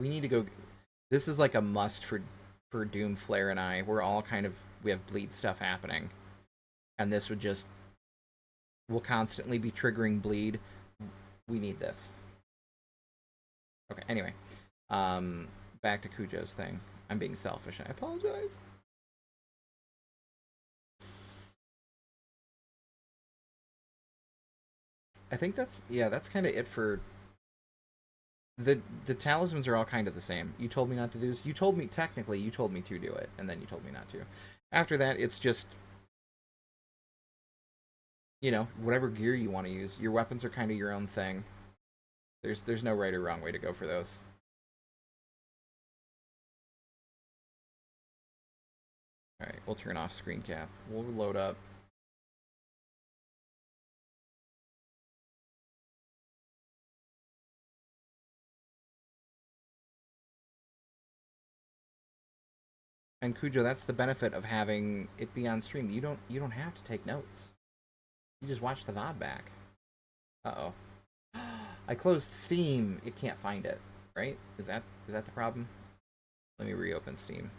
We need to go. This is like a must for Doom, Flare, and I. We're all kind of we have bleed stuff happening, and this would just will constantly be triggering bleed. We need this. Okay. Anyway, back to Cujo's thing. I'm being selfish. I apologize. I think that's kind of it for the talismans are all kind of the same. You told me not to do this. You told me technically you told me to do it, and then you told me not to. After that, it's just whatever gear you want to use. Your weapons are kind of your own thing. There's no right or wrong way to go for those. All right, we'll turn off screen cap. We'll load up. And Cujo, that's the benefit of having it be on stream. You don't have to take notes. You just watch the VOD back. Uh-oh. I closed Steam. It can't find it, right? Is that the problem? Let me reopen Steam.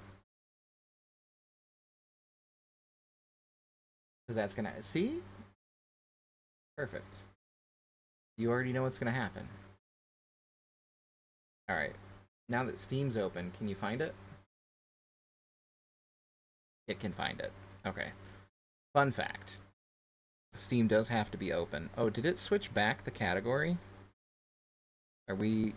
Because that's gonna see? Perfect. You already know what's gonna happen. Alright. Now that Steam's open, can you find it? It can find it. Okay. Fun fact. Steam does have to be open. Oh, did it switch back the category? Are we...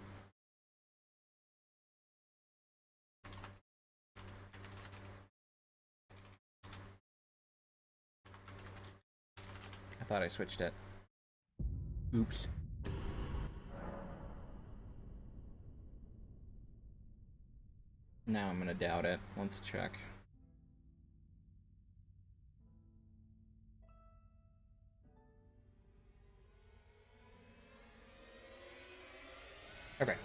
I thought I switched it. Oops. Now I'm gonna doubt it. Let's check. Okay.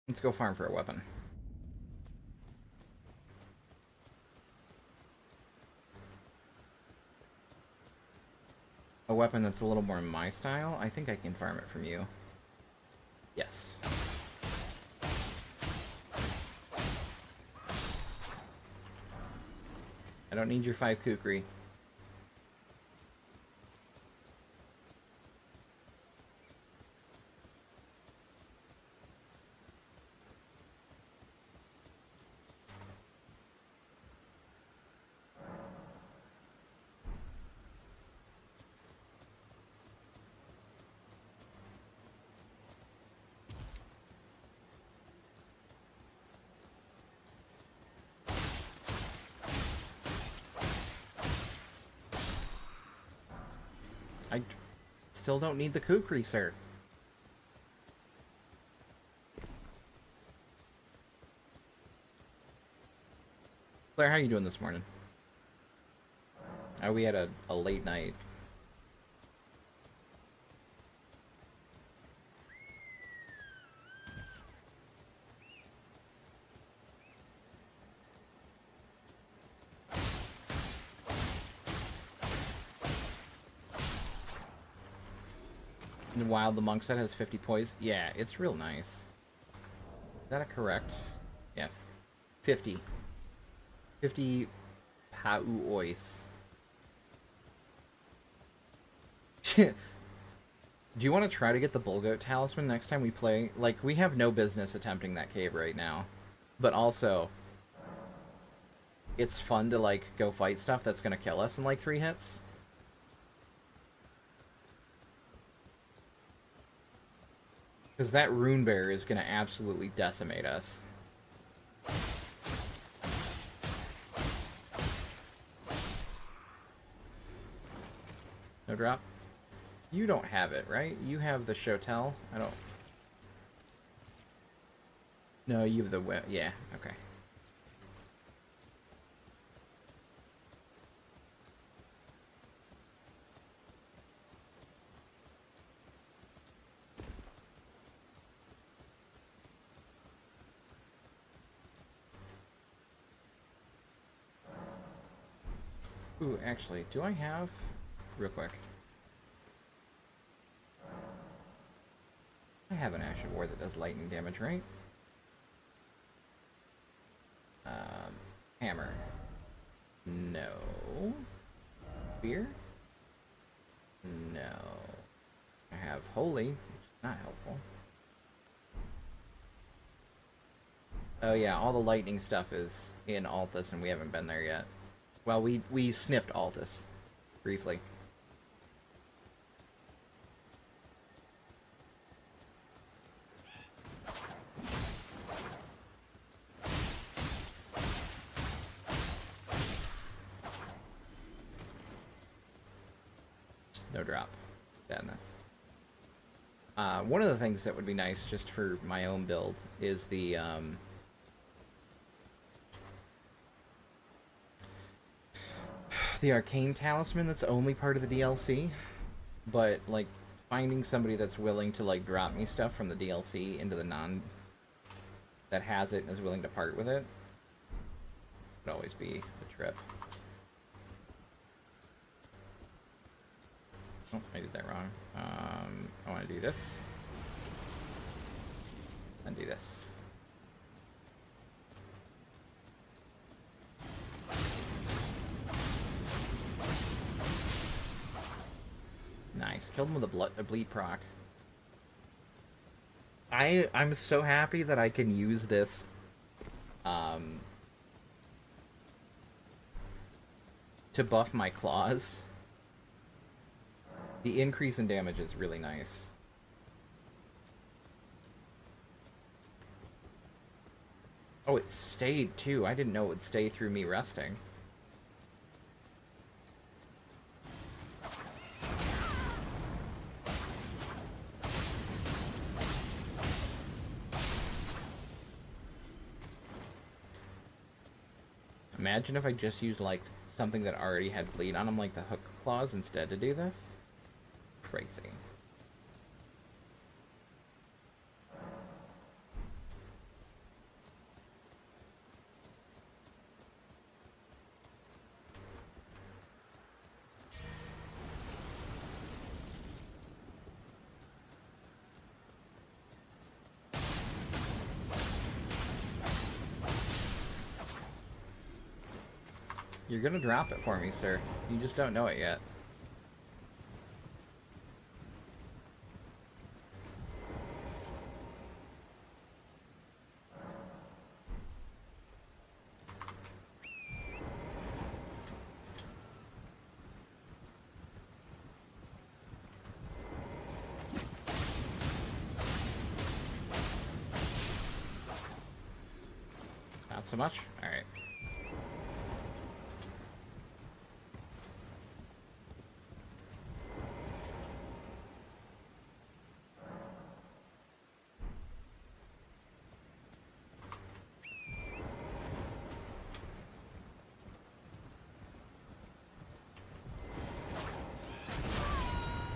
Let's go farm for a weapon. A weapon that's a little more my style? I think I can farm it from you. Yes. I don't need your 5 kukri. I still don't need the kukri, sir. Claire, how you doing this morning? We had a late night. While the monk set has 50 poise. Yeah, it's real nice. Is that a correct? Yeah, 50. 50 Pau Ois. Do you want to try to get the Bullgoat Talisman next time we play? Like, we have no business attempting that cave right now. But also, it's fun to, like, go fight stuff that's gonna kill us in, like, 3 hits. Because that rune bear is gonna absolutely decimate us. No drop? You don't have it, right? You have the Shotel? I don't... No, you have the web. Yeah, okay. Ooh, actually, do I have... Real quick. I have an Ash of War that does lightning damage, right? Hammer. No. Spear? No. I have Holy, which is not helpful. Oh yeah, all the lightning stuff is in Altus, and we haven't been there yet. Well, we sniffed Altus. Briefly. No drop. Sadness. One of the things that would be nice, just for my own build, is the Arcane Talisman that's only part of the DLC. But, like, finding somebody that's willing to, like, drop me stuff from the DLC into the non... that has it and is willing to part with it would always be a trip. Oh, I did that wrong. I want to do this. And do this. Nice. Killed him with a bleed proc. I'm so happy that I can use this to buff my claws. The increase in damage is really nice. Oh, it stayed too. I didn't know it would stay through me resting. Imagine if I just used, like, something that already had bleed on them, like the hook claws, instead to do this. Crazy. You're gonna drop it for me, sir. You just don't know it yet. Not so much? Alright.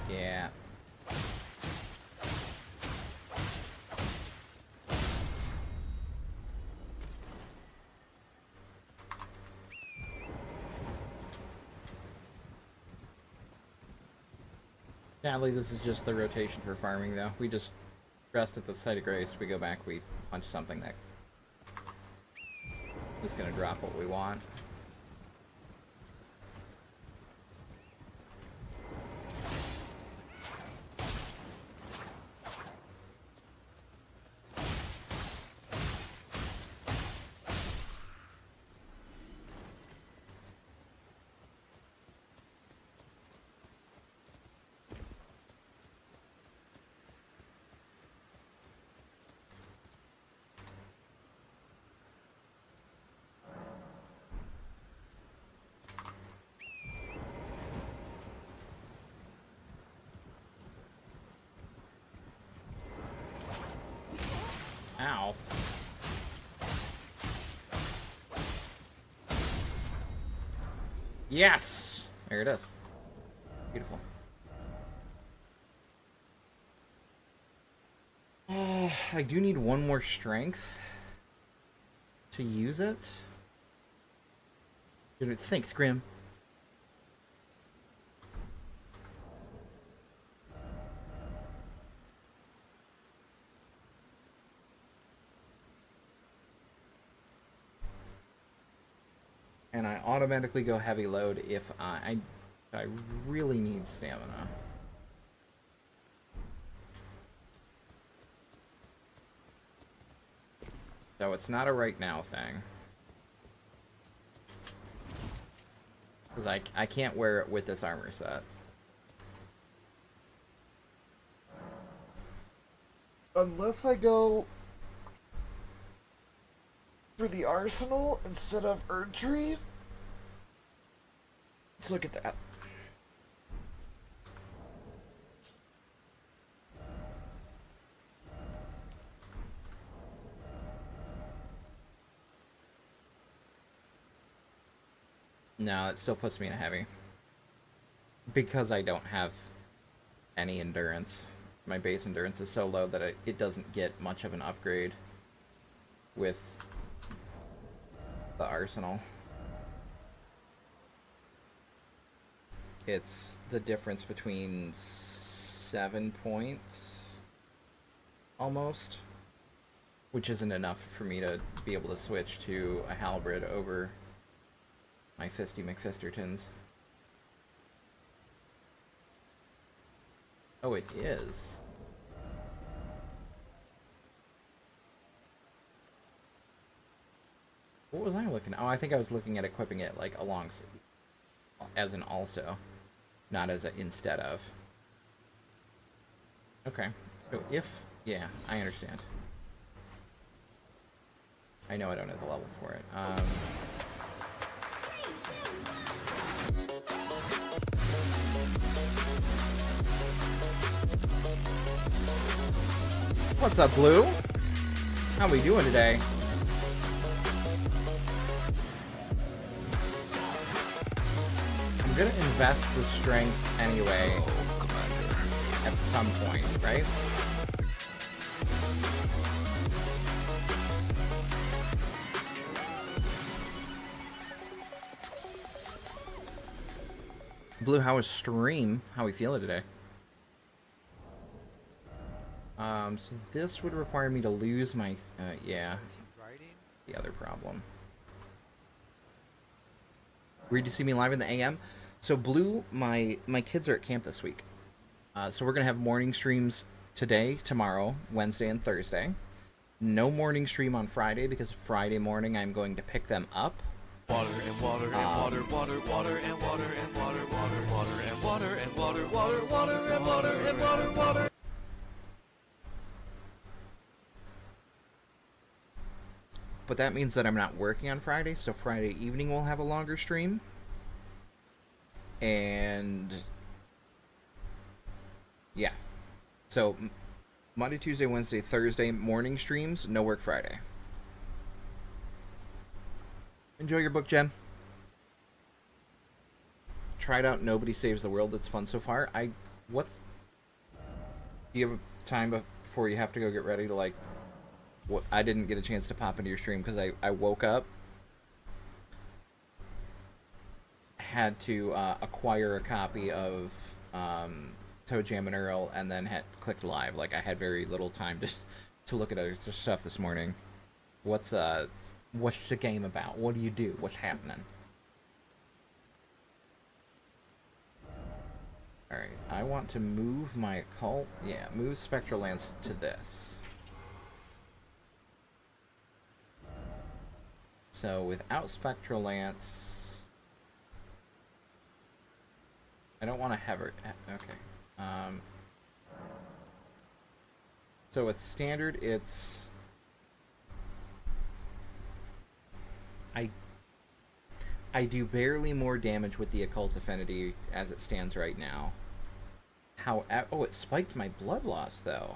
Yeah. Sadly, this is just the rotation for farming, though. We just rest at the site of grace, we go back, we punch something that is gonna drop what we want. Yes! There it is. Beautiful. I do need one more strength to use it. Thanks, Grim. And I automatically go heavy load if I really need stamina. So it's not a right now thing. Because I can't wear it with this armor set. Unless I go for the arsenal instead of Erdtree. Let's look at that. No, it still puts me in a heavy. Because I don't have any endurance. My base endurance is so low that it doesn't get much of an upgrade with the arsenal. It's the difference between 7 points almost, which isn't enough for me to be able to switch to a halberd over my Fisty McFistertons. Oh, it is. What was I looking at? Oh, I think I was looking at equipping it like along as an also, not as a instead of. Okay, so if, yeah, I understand. I know I don't have the level for it. What's up, Blue? How we doing today? I'm gonna invest the strength anyway at some point, right? Blue, how is stream? How we feeling today? So this would require me to lose my, yeah, the other problem. Ready to see me live in the AM? So Blue, my kids are at camp this week. So we're gonna have morning streams today, tomorrow, Wednesday, and Thursday. No morning stream on Friday because Friday morning I'm going to pick them up. Water and water and water, water, water and water and water, water, water and water and water, water, water and water and water, water. But that means that I'm not working on Friday, so Friday evening we'll have a longer stream. And yeah. So Monday, Tuesday, Wednesday, Thursday morning streams, no work Friday. Enjoy your book, Jen. Tried out Nobody Saves the World. It's fun so far. Do you have time before you have to go get ready to like I didn't get a chance to pop into your stream because I woke up, had to acquire a copy of Toe Jam and Earl, and then had clicked live. Like I had very little time to look at other stuff this morning. What's the game about? What do you do? What's happening? Alright, I want to move my occult. Yeah, move Spectral Lance to this. So without Spectral Lance, I don't want to have her. Okay. So with standard, it's I do barely more damage with the occult affinity as it stands right now. Oh, it spiked my blood loss though.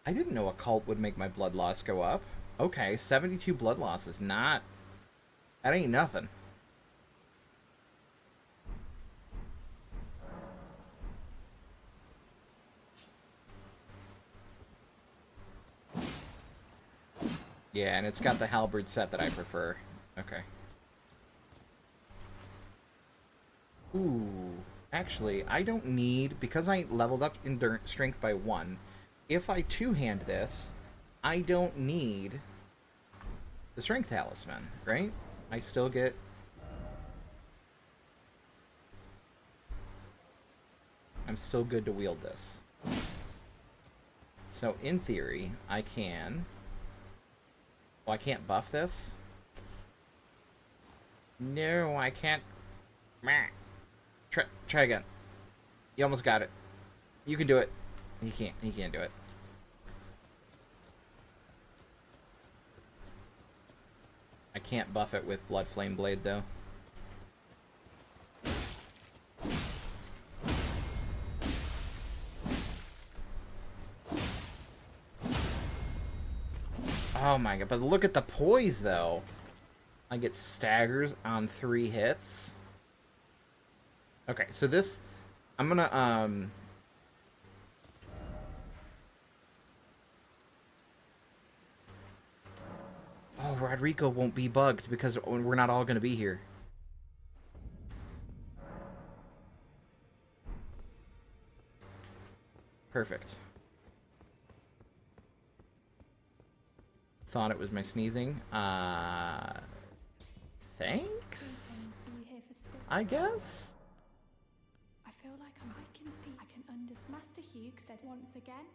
I didn't know occult would make my blood loss go up. Okay, 72 blood loss is not... That ain't nothing. Yeah, and it's got the halberd set that I prefer. Okay. Ooh. Actually, I don't need... Because I leveled up endurance strength by 1, if I two-hand this, I don't need the strength talisman, right? I still get... I'm still good to wield this. So, in theory, I can... Well, I can't buff this? No, I can't... Try again. You almost got it. You can do it. He can't. He can't do it. I can't buff it with Blood Flame Blade, though. Oh my god, but look at the poise, though. I get staggers on 3 hits. Okay, so this... I'm gonna, Oh, Rodrigo won't be bugged because we're not all gonna be here. Perfect. Thought it was my sneezing. Thanks? I guess? I feel like I can see. I can understand. Master Hugh said once again.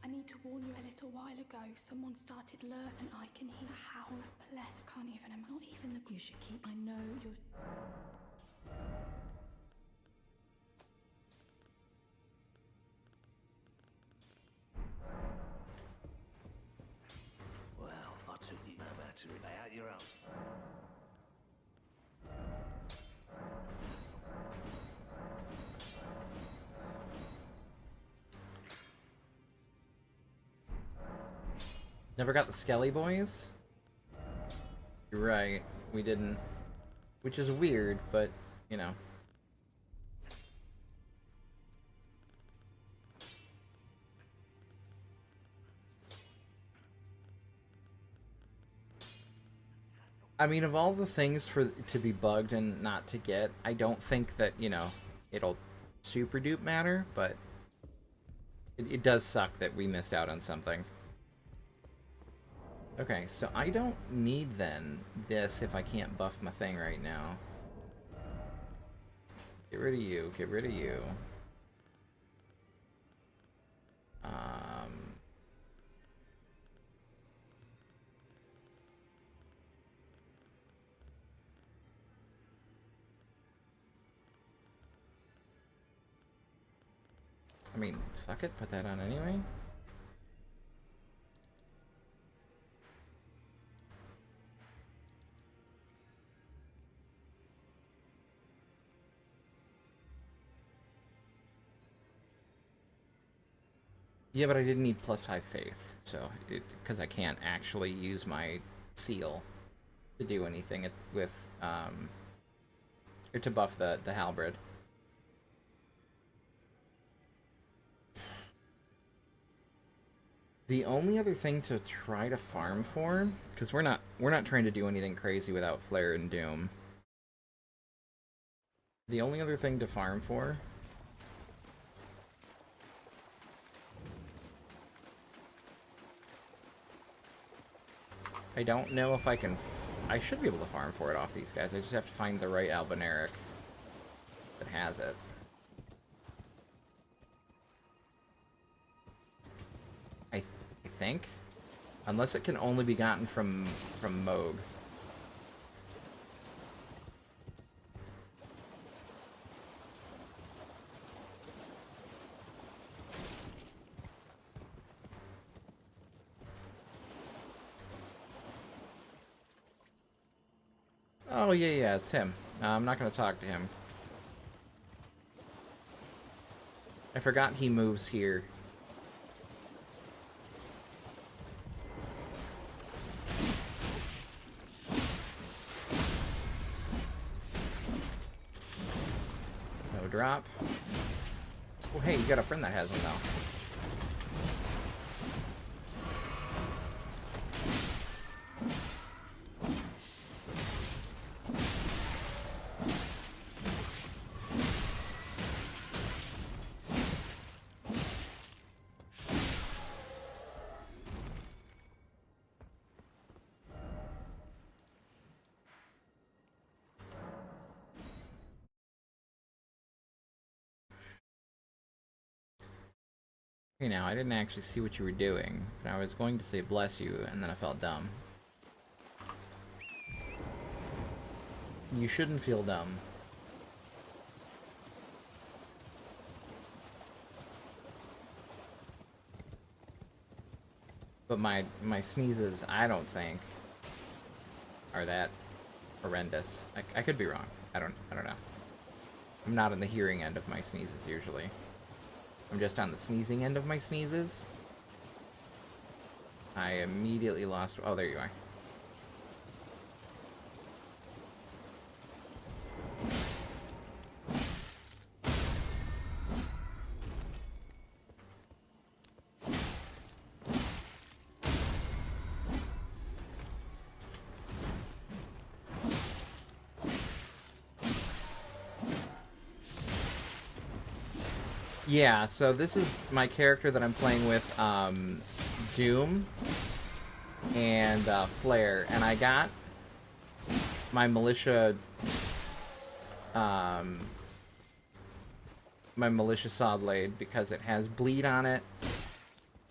I need to warn you, a little while ago, someone started lurk and I can hear a howl of pleth. Can't even, I'm not even the... You should keep, I know you're... Well, I took you no matter it. Lay out your own. Never got the Skelly Boys? You're right, we didn't. Which is weird, but, you know. I mean, of all the things to be bugged and not to get, I don't think that, you know, it'll super dupe matter, but it does suck that we missed out on something. Okay, so I don't need, then, this if I can't buff my thing right now. Get rid of you. Get rid of you. I mean, fuck it, put that on anyway. Yeah, but I didn't need +5 faith, so because I can't actually use my seal to do anything with or to buff the halberd. The only other thing to try to farm for, because we're not trying to do anything crazy without Flare and Doom. The only other thing to farm for I don't know if I can... I should be able to farm for it off these guys. I just have to find the right Albinaric that has it. I think. Unless it can only be gotten from Moog. Oh, yeah, it's him. I'm not going to talk to him. I forgot he moves here. No drop. Oh, hey, you got a friend that has one now. Okay, now, I didn't actually see what you were doing, but I was going to say bless you, and then I felt dumb. You shouldn't feel dumb. But my sneezes, I don't think, are that horrendous. I could be wrong. I don't know. I'm not on the hearing end of my sneezes usually. I'm just on the sneezing end of my sneezes. I immediately lost. Oh, there you are. Yeah, so this is my character that I'm playing with, Doom and Flare, and I got my militia saw blade because it has bleed on it,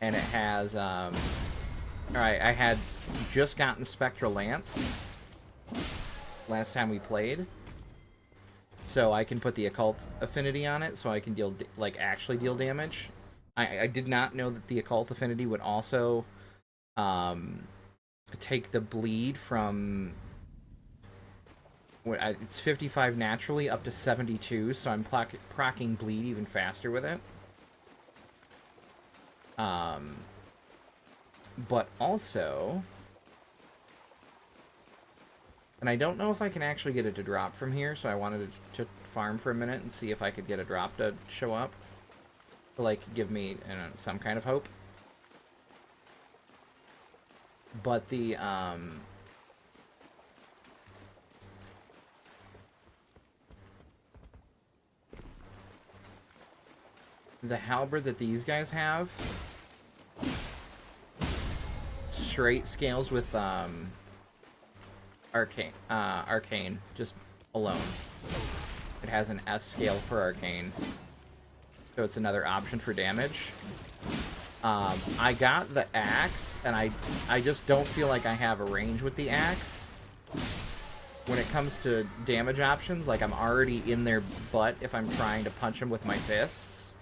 and it has alright, I had just gotten Spectral Lance last time we played, so I can put the occult affinity on it, so I can deal, like, actually deal damage. I did not know that the occult affinity would also take the bleed from, it's 55 naturally up to 72, so I'm procking bleed even faster with it. But also, and I don't know if I can actually get it to drop from here, so I wanted to farm for a minute and see if I could get a drop to show up. To, like, give me, you know, some kind of hope. But the halberd that these guys have straight scales with arcane just alone. It has an S scale for arcane, so it's another option for damage. I got the axe, and I just don't feel like I have a range with the axe. When it comes to damage options, like, I'm already in their butt if I'm trying to punch them with my fists.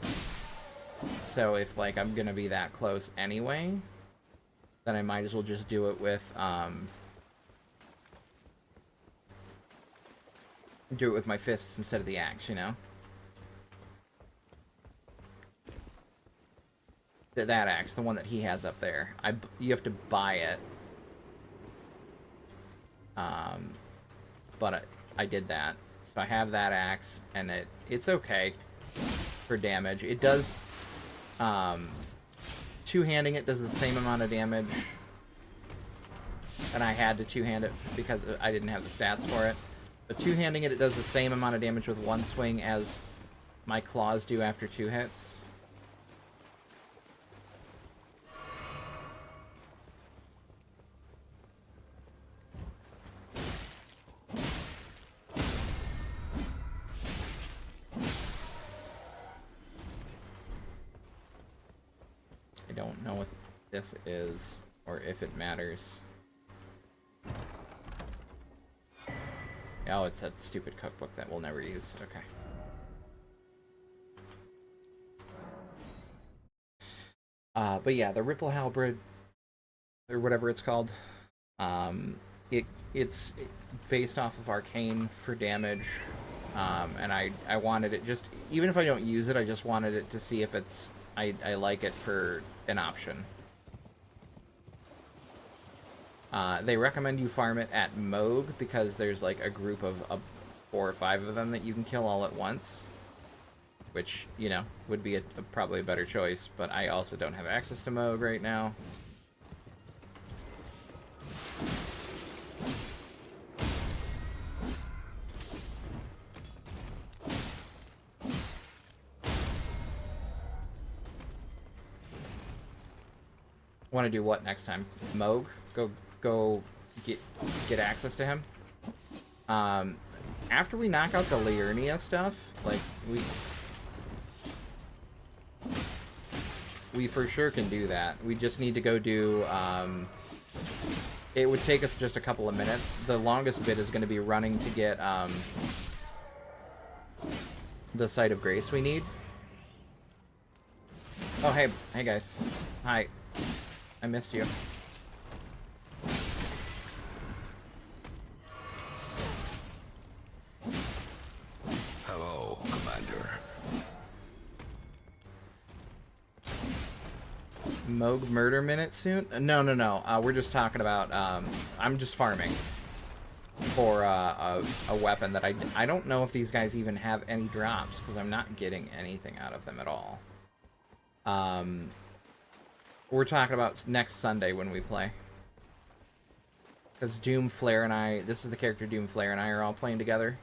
So if, like, I'm gonna be that close anyway, then I might as well just do it with, my fists instead of the axe, you know? That axe, the one that he has up there. You have to buy it. But I did that. So I have that axe, and it's okay for damage. It does, two-handing it does the same amount of damage. And I had to two-hand it because I didn't have the stats for it. But two-handing it does the same amount of damage with one swing as my claws do after 2 hits. I don't know what this is, or if it matters. Oh, it's a stupid cookbook that we'll never use. Okay. But yeah, the Ripple Halberd, or whatever it's called, it's based off of Arcane for damage, and I wanted it just, even if I don't use it, I just wanted it to see if it's, I like it for an option. They recommend you farm it at Moog because there's like a group of 4 or 5 of them that you can kill all at once, which, you know, would be probably a better choice, but I also don't have access to Moog right now. Want to do what next time? Moog? Go get access to him. After we knock out the Liurnia stuff, like, We for sure can do that. We just need to go do, it would take us just a couple of minutes. The longest bit is going to be running to get, the Site of Grace we need. Oh, hey guys. Hi. I missed you. Hello, Commander. Moog murder minute soon? No. We're just talking about, I'm just farming for a weapon that I don't know if these guys even have any drops, because I'm not getting anything out of them at all. We're talking about next Sunday when we play. Because Doom, Flare, and I, this is the character Doom, Flare, and I are all playing together.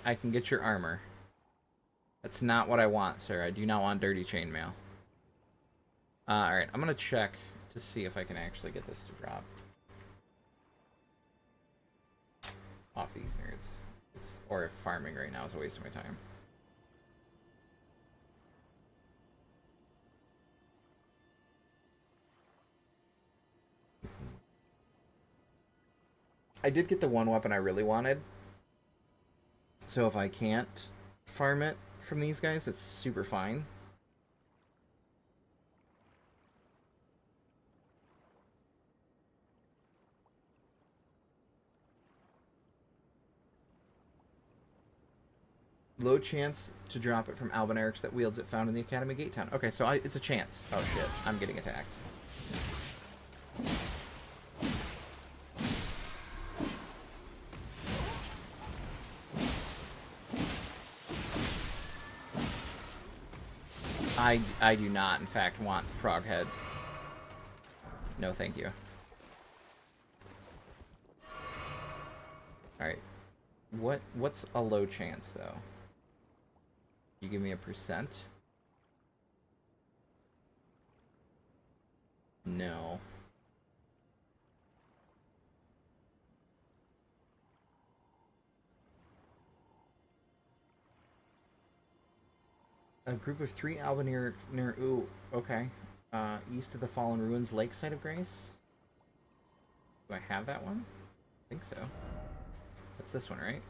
I can get your armor. That's not what I want, sir. I do not want dirty chainmail. Alright, I'm gonna check to see if I can actually get this to drop. Off these nerds. Or if farming right now is a waste of my time. I did get the one weapon I really wanted. So if I can't farm it from these guys, it's super fine. Low chance to drop it from Albinarex that wields it found in the Academy Gate Town. Okay, so it's a chance. Oh shit, I'm getting attacked. I do not, in fact, want Froghead. No, thank you. Alright. What's a low chance, though? You give me a percent? No. A group of 3 Albinair near... Ooh, okay. East of the Fallen Ruins, Lake Site of Grace? Do I have that one? I think so. That's this one, right?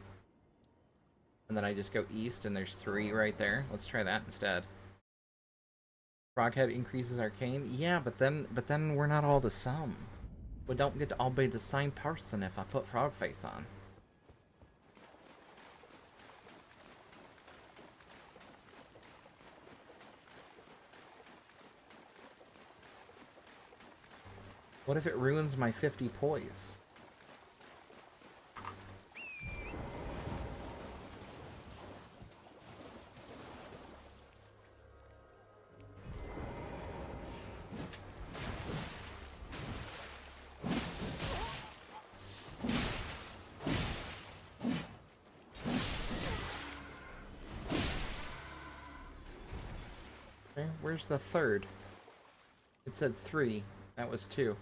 And then I just go east, and there's 3 right there. Let's try that instead. Froghead increases arcane? Yeah, but then we're not all the same. We don't get to all be the same person if I put frog face on. What if it ruins my 50 poise? Okay, where's the third? It said 3. That was 2.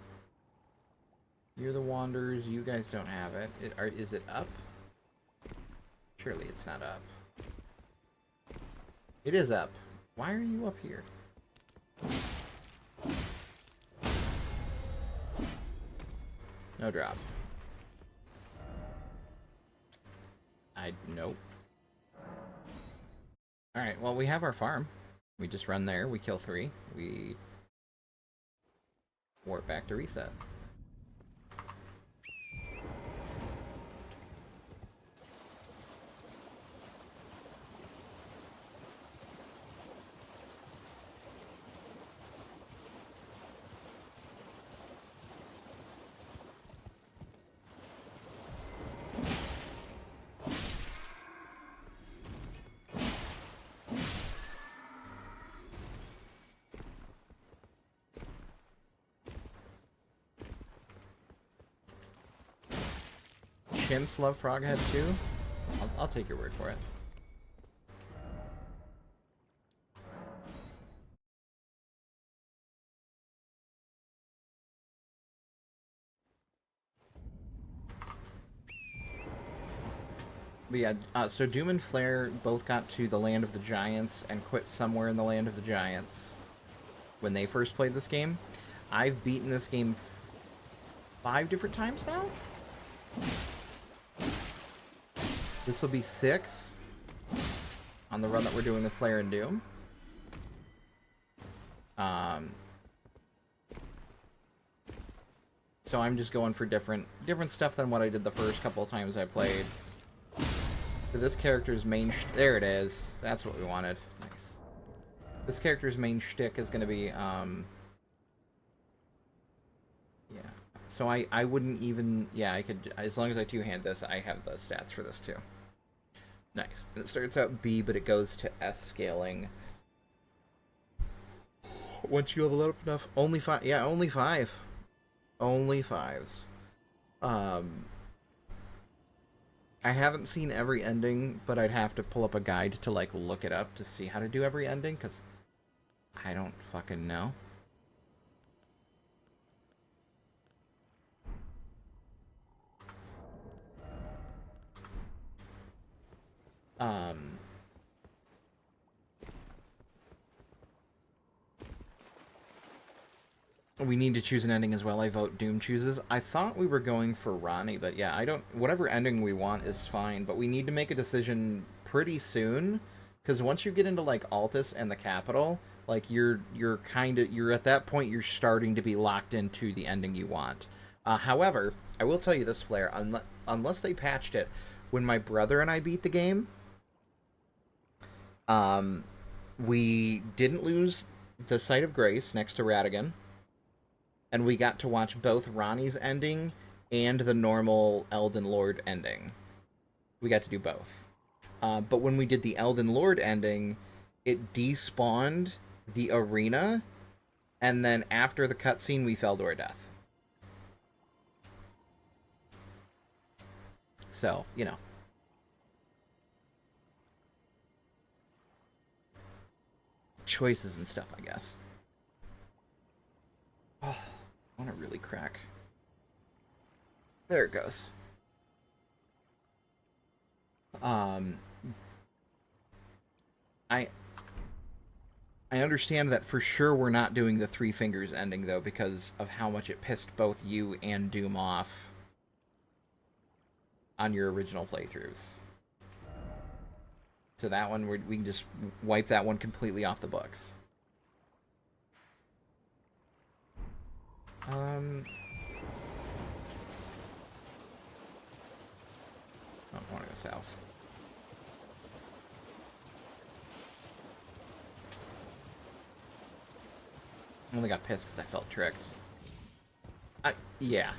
You're the Wanderers. You guys don't have it. Is it up? Surely it's not up. It is up. Why are you up here? No drop. Nope. Alright, well, we have our farm. We just run there. We kill 3. We warp back to reset. Chimps love Froghead too? I'll take your word for it. But yeah, so Doom and Flare both got to the Land of the Giants and quit somewhere in the Land of the Giants when they first played this game. I've beaten this game 5 different times now? This will be 6 on the run that we're doing with Flare and Doom. So I'm just going for different stuff than what I did the first couple of times I played. So this character's main there it is. That's what we wanted. Nice. This character's main shtick is going to be yeah. So I wouldn't even, yeah, I could, as long as I two-hand this, I have the stats for this too. Nice. And it starts out B, but it goes to S scaling once you level up enough. Only 5. Yeah, only 5. Only 5s. I haven't seen every ending, but I'd have to pull up a guide to, like, look it up to see how to do every ending, because I don't fucking know. We need to choose an ending as well. I vote Doom chooses. I thought we were going for Ronnie, but yeah, I don't... Whatever ending we want is fine, but we need to make a decision pretty soon, because once you get into, like, Altus and the capital, like, you're at that point, you're starting to be locked into the ending you want. However, I will tell you this, Flare, unless they patched it, when my brother and I beat the game, we didn't lose the Sight of Grace next to Radigan, and we got to watch both Ronnie's ending and the normal Elden Lord ending. We got to do both. But when we did the Elden Lord ending, it despawned the arena, and then after the cutscene, we fell to our death. So, you know. Choices and stuff, I guess. Oh, I want to really crack. There it goes. I understand that for sure we're not doing the Three Fingers ending, though, because of how much it pissed both you and Doom off on your original playthroughs. So that one, we can just wipe that one completely off the books. I don't want to go south. I only got pissed because I felt tricked. Yeah.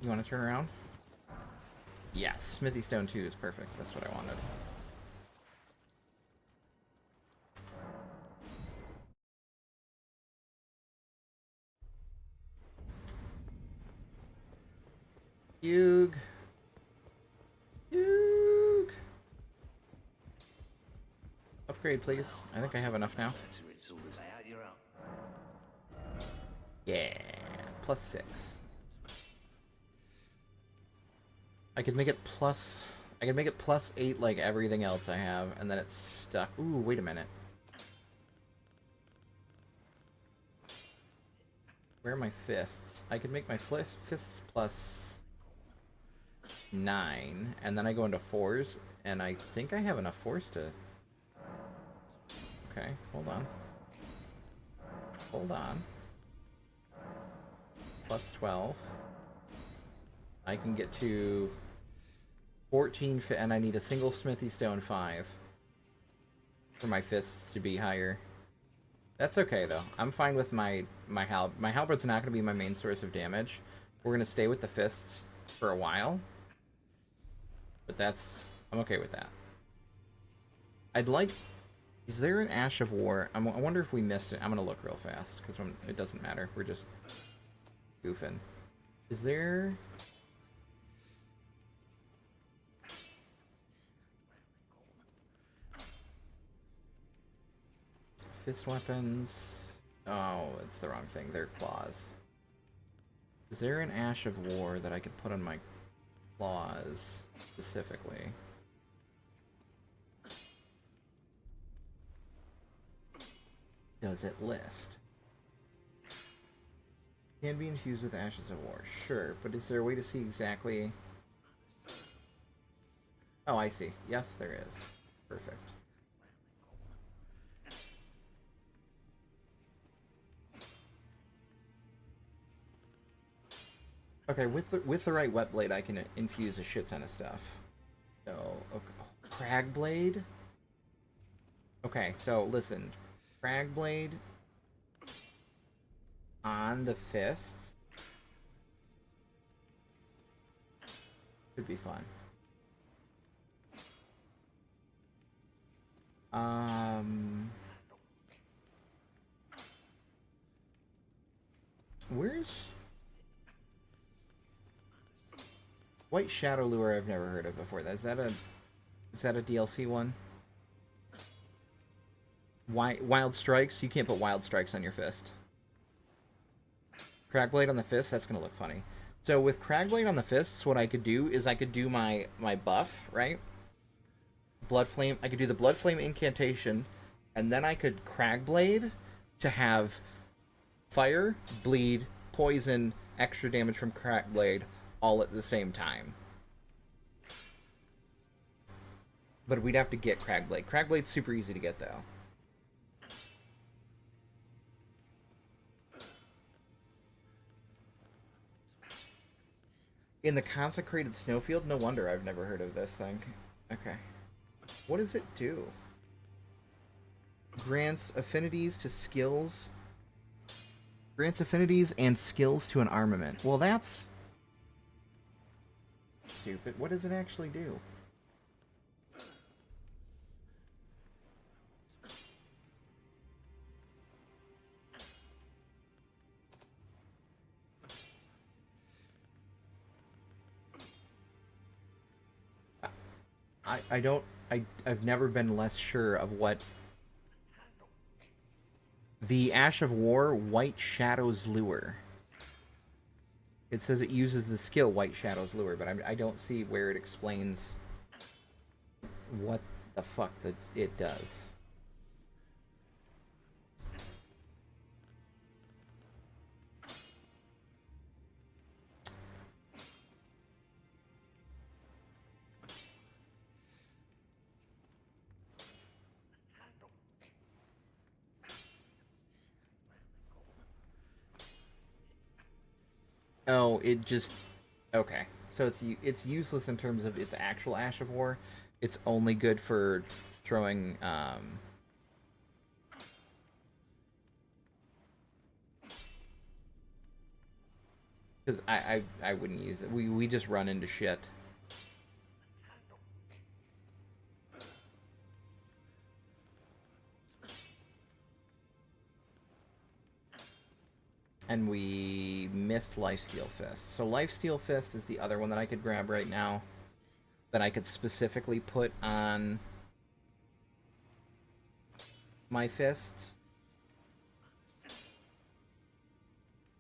You want to turn around? Yes, Smithy Stone 2 is perfect. That's what I wanted. Yug. Upgrade, please. I think I have enough now. Yeah, +6. I could make it +8 like everything else I have, and then it's stuck. Ooh, wait a minute. Where are my fists? I could make my fists +9, and then I go into 4s, and I think I have enough 4s to... Okay, hold on. Hold on. +12. I can get to 14, and I need a single Smithy Stone 5 for my fists to be higher. That's okay, though. I'm fine with my halberd's not going to be my main source of damage. We're going to stay with the fists for a while. But I'm okay with that. I'd like... Is there an Ash of War? I wonder if we missed it. I'm going to look real fast, because it doesn't matter. We're just goofing. Is there... fist weapons. Oh, it's the wrong thing. They're claws. Is there an Ash of War that I could put on my claws specifically? Does it list? Can be infused with Ashes of War. Sure, but is there a way to see exactly... Oh, I see. Yes, there is. Perfect. Okay, with the right wet blade, I can infuse a shit ton of stuff. So, okay. Crag blade. Okay, so listen, crag blade on the fists could be fun. Where's White Shadow Lure? I've never heard of before. Is that a DLC one? Wild Strikes? You can't put Wild Strikes on your fist. Cragblade on the fist? That's gonna look funny. So with Cragblade on the fists, what I could do is I could do my buff, right? Blood Flame. I could do the Blood Flame incantation, and then I could Cragblade to have fire, bleed, poison, extra damage from Cragblade all at the same time. But we'd have to get Cragblade. Cragblade's super easy to get, though. In the Consecrated Snowfield? No wonder I've never heard of this thing. Okay. What does it do? Grants affinities to skills. Grants affinities and skills to an armament. Well, that's... stupid. What does it actually do? I've never been less sure of what the Ash of War White Shadow's Lure. It says it uses the skill White Shadow's Lure, but I don't see where it explains what the fuck that it does. Oh, it just... okay. So it's useless in terms of its actual Ash of War. It's only good for throwing... because I wouldn't use it. We just run into shit. And we missed Lifesteal Fist. So Lifesteal Fist is the other one that I could grab right now. That I could specifically put on my fists.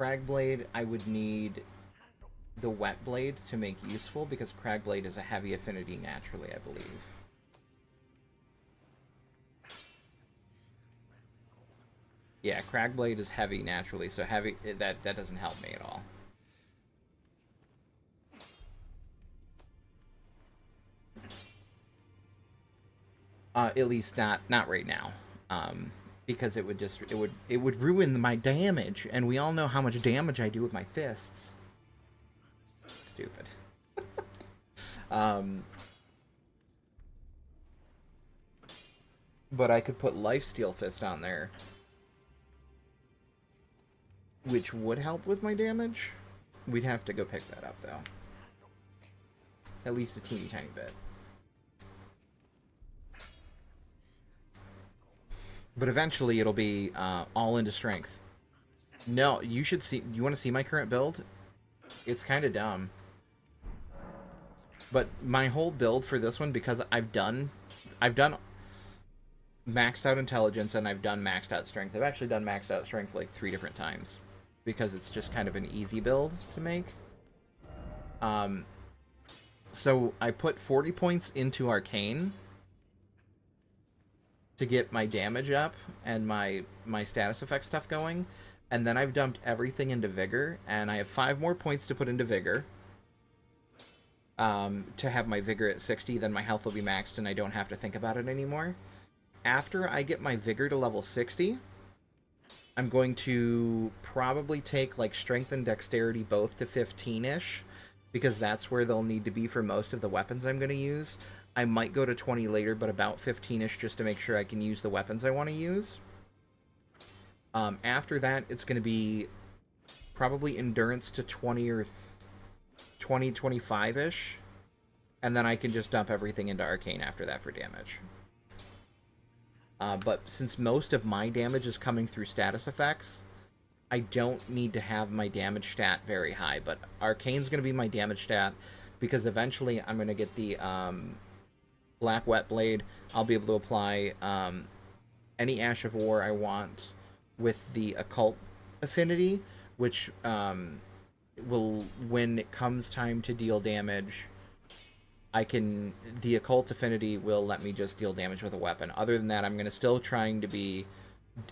Cragblade, I would need the Wet Blade to make useful, because Cragblade is a heavy affinity naturally, I believe. Yeah, Cragblade is heavy naturally, so heavy that doesn't help me at all. At least not right now. Because it would ruin my damage, and we all know how much damage I do with my fists. Stupid. But I could put Lifesteal Fist on there, which would help with my damage. We'd have to go pick that up, though. At least a teeny tiny bit. But eventually it'll be all into strength. No, you should see... you want to see my current build? It's kind of dumb. But my whole build for this one, because I've done maxed out intelligence, and I've done maxed out strength. I've actually done maxed out strength like 3 different times because it's just kind of an easy build to make. So I put 40 points into Arcane to get my damage up and my status effect stuff going, and then I've dumped everything into Vigor, and I have 5 more points to put into Vigor. To have my Vigor at 60, then my health will be maxed and I don't have to think about it anymore. After I get my Vigor to level 60, I'm going to probably take like Strength and Dexterity both to 15-ish, because that's where they'll need to be for most of the weapons I'm going to use. I might go to 20 later, but about 15-ish just to make sure I can use the weapons I want to use. After that, it's going to be probably Endurance to 20 or 20, 25-ish, and then I can just dump everything into Arcane after that for damage. But since most of my damage is coming through status effects, I don't need to have my damage stat very high, but Arcane's going to be my damage stat, because eventually I'm going to get the Black Wet Blade. I'll be able to apply any Ash of War I want with the Occult affinity, which will, when it comes time to deal damage, the Occult affinity will let me just deal damage with a weapon. Other than that, I'm going to still trying to be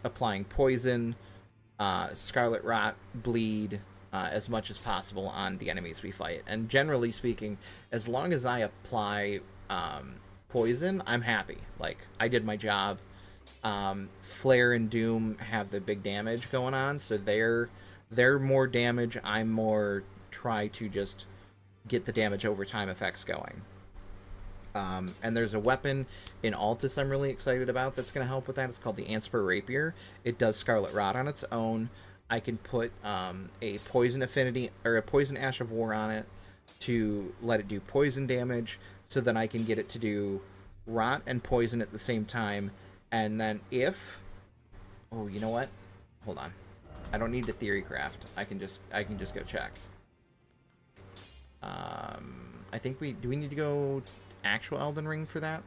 applying poison, Scarlet Rot, bleed, as much as possible on the enemies we fight. And generally speaking, as long as I apply poison, I'm happy. Like, I did my job. Flare and Doom have the big damage going on, so they're more damage. I'm more try to just get the damage over time effects going. And there's a weapon in Altus I'm really excited about that's going to help with that. It's called the Anspur Rapier. It does Scarlet Rot on its own. I can put a poison affinity or a poison Ash of War on it to let it do poison damage, so then I can get it to do rot and poison at the same time. And then if, oh, you know what? Hold on. I don't need to theory craft. I can just go check. I think do we need to go actual Elden Ring for that?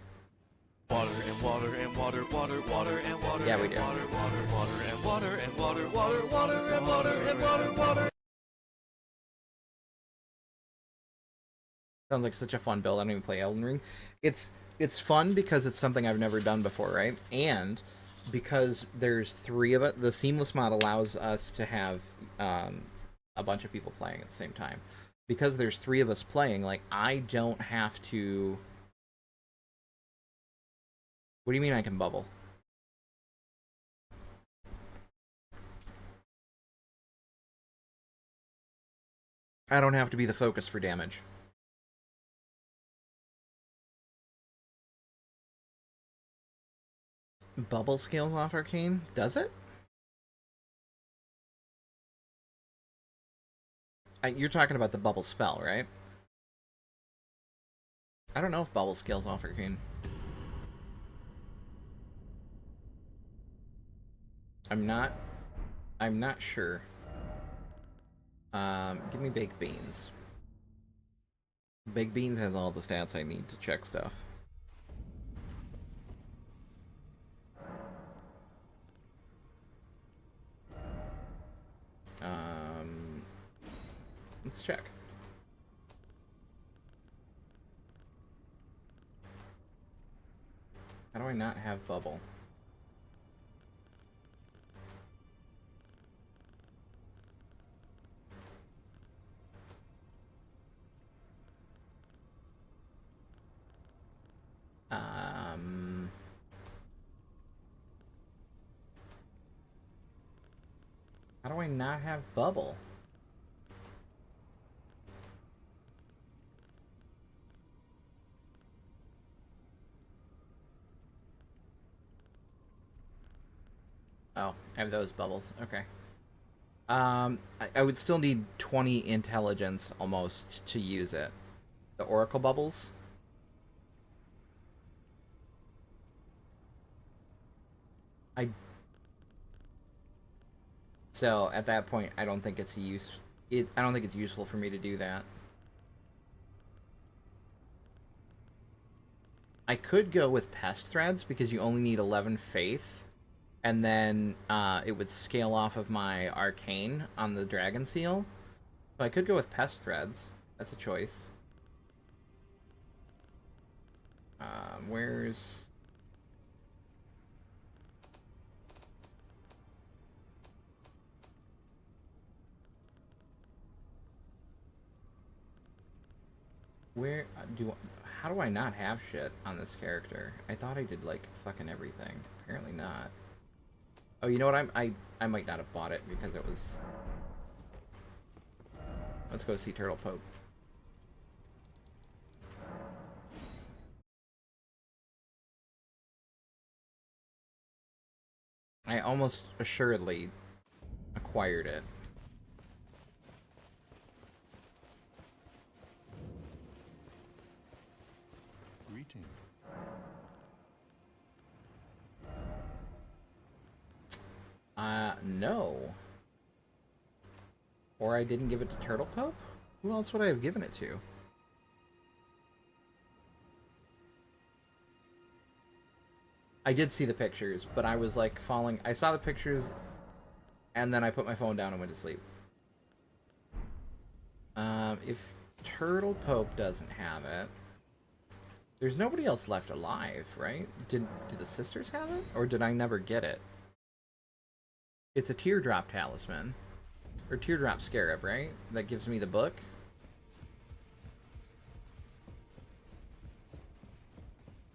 Water and water and water, water, water and water. Yeah, we do. Water, water, water and water and water, water, water and water and water, water. Sounds like such a fun build. I don't even play Elden Ring. It's fun because it's something I've never done before, right? And because there's 3 of it, the seamless mod allows us to have a bunch of people playing at the same time. Because there's 3 of us playing, like, I don't have to... What do you mean I can bubble? I don't have to be the focus for damage. Bubble scales off Arcane? Does it? You're talking about the bubble spell, right? I don't know if bubble scales off Arcane. I'm not sure. Give me baked beans. Baked beans has all the stats I need to check stuff. Let's check. How do I not have bubble? How do I not have bubble? Oh, I have those bubbles. Okay. I would still need 20 intelligence almost to use it. The oracle bubbles. So at that point, I don't think it's I don't think it's useful for me to do that. I could go with pest threads because you only need 11 faith, and then it would scale off of my arcane on the dragon seal. So I could go with pest threads. That's a choice. Where's... Where how do I not have shit on this character? I thought I did like fucking everything. Apparently not. Oh, you know what? I might not have bought it because it was... Let's go see Turtle Pope. I almost assuredly acquired it. Greetings. No. Or I didn't give it to Turtle Pope? Who else would I have given it to? I did see the pictures, but I was like falling... I saw the pictures, and then I put my phone down and went to sleep. If Turtle Pope doesn't have it... There's nobody else left alive, right? Did the sisters have it? Or did I never get it? It's a teardrop talisman. Or teardrop scarab, right? That gives me the book.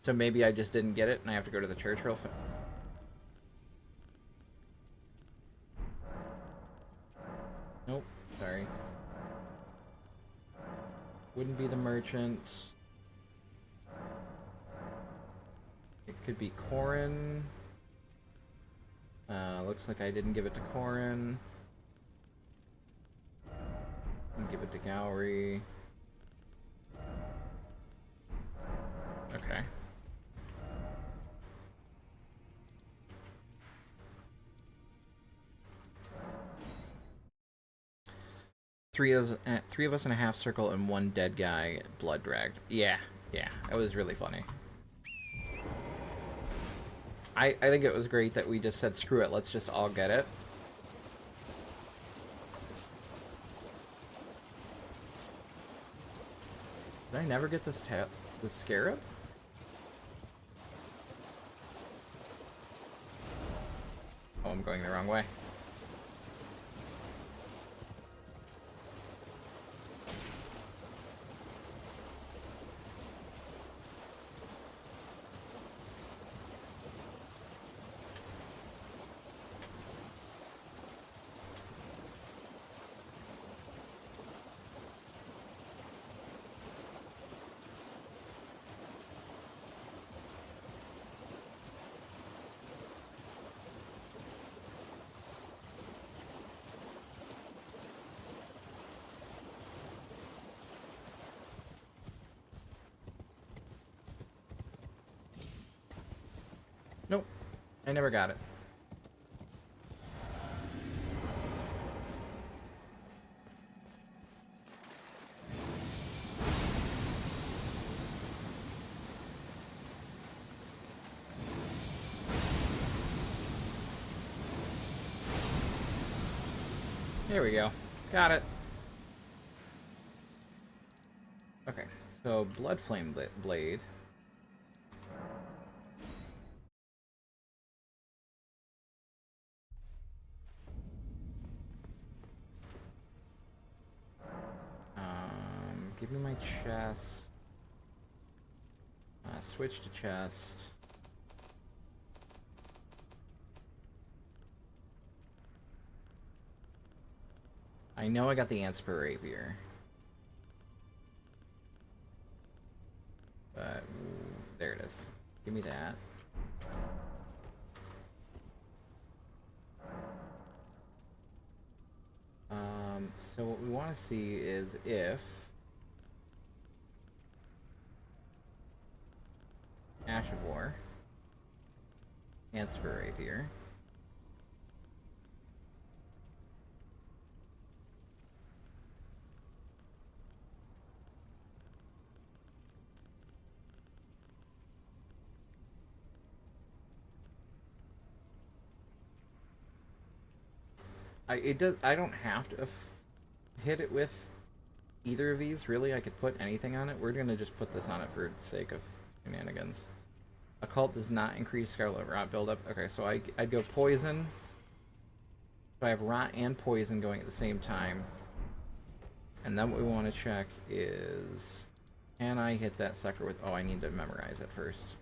So maybe I just didn't get it and I have to go to the church real fast. Nope, sorry. Wouldn't be the merchant. It could be Corin. Looks like I didn't give it to Corin. Didn't give it to Gowry. Okay. Three of us in a half circle and one dead guy blood dragged. Yeah, it was really funny. I think it was great that we just said, screw it, let's just all get it. Did I never get this scarab? Oh, I'm going the wrong way. Nope, I never got it. There we go. Got it. Okay, so Blood Flame Blade. Give me my chest. Switch to chest. I know I got the Anspur Rapier. But, there it is. Give me that. So what we want to see is if Ash of War, Anspur Rapier, I don't have to hit it with either of these, really. I could put anything on it. We're gonna just put this on it for the sake of shenanigans. Occult does not increase Scarlet Rot buildup. Okay, so I'd go Poison. So I have Rot and Poison going at the same time. And then what we want to check is... Can I hit that sucker with... Oh, I need to memorize it first.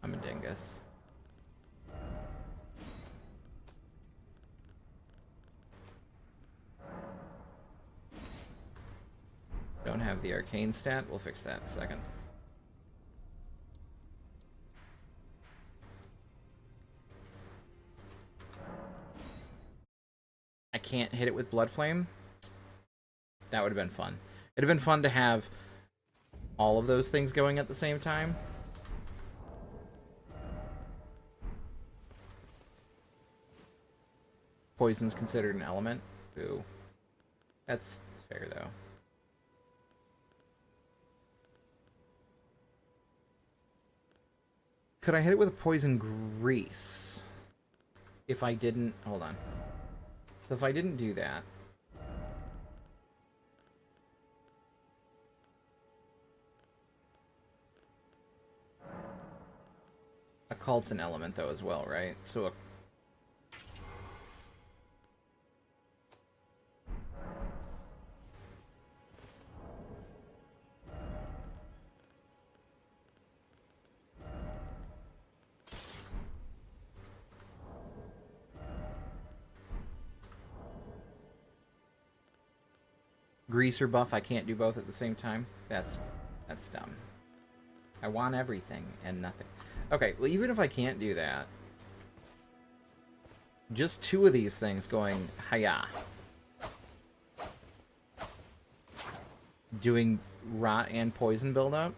I'm a dingus. Don't have the arcane stat. We'll fix that in a second. I can't hit it with Blood Flame. That would have been fun. It'd have been fun to have all of those things going at the same time. Poison's considered an element. Ooh. That's fair, though. Could I hit it with a Poison Grease? If I didn't... Hold on. So if I didn't do that... Occult's an element, though, as well, right? So... Greaser buff, I can't do both at the same time. That's dumb. I want everything and nothing. Okay, well, even if I can't do that, just two of these things going hiya. Doing Rot and Poison buildup.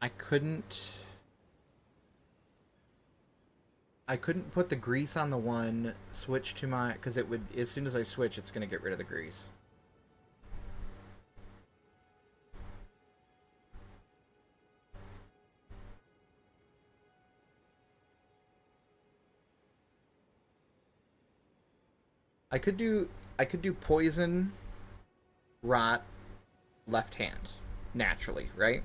I couldn't put the grease on the one, switch to my... Because it would... As soon as I switch, it's going to get rid of the grease. I could do Poison, Rot, left hand. Naturally, right?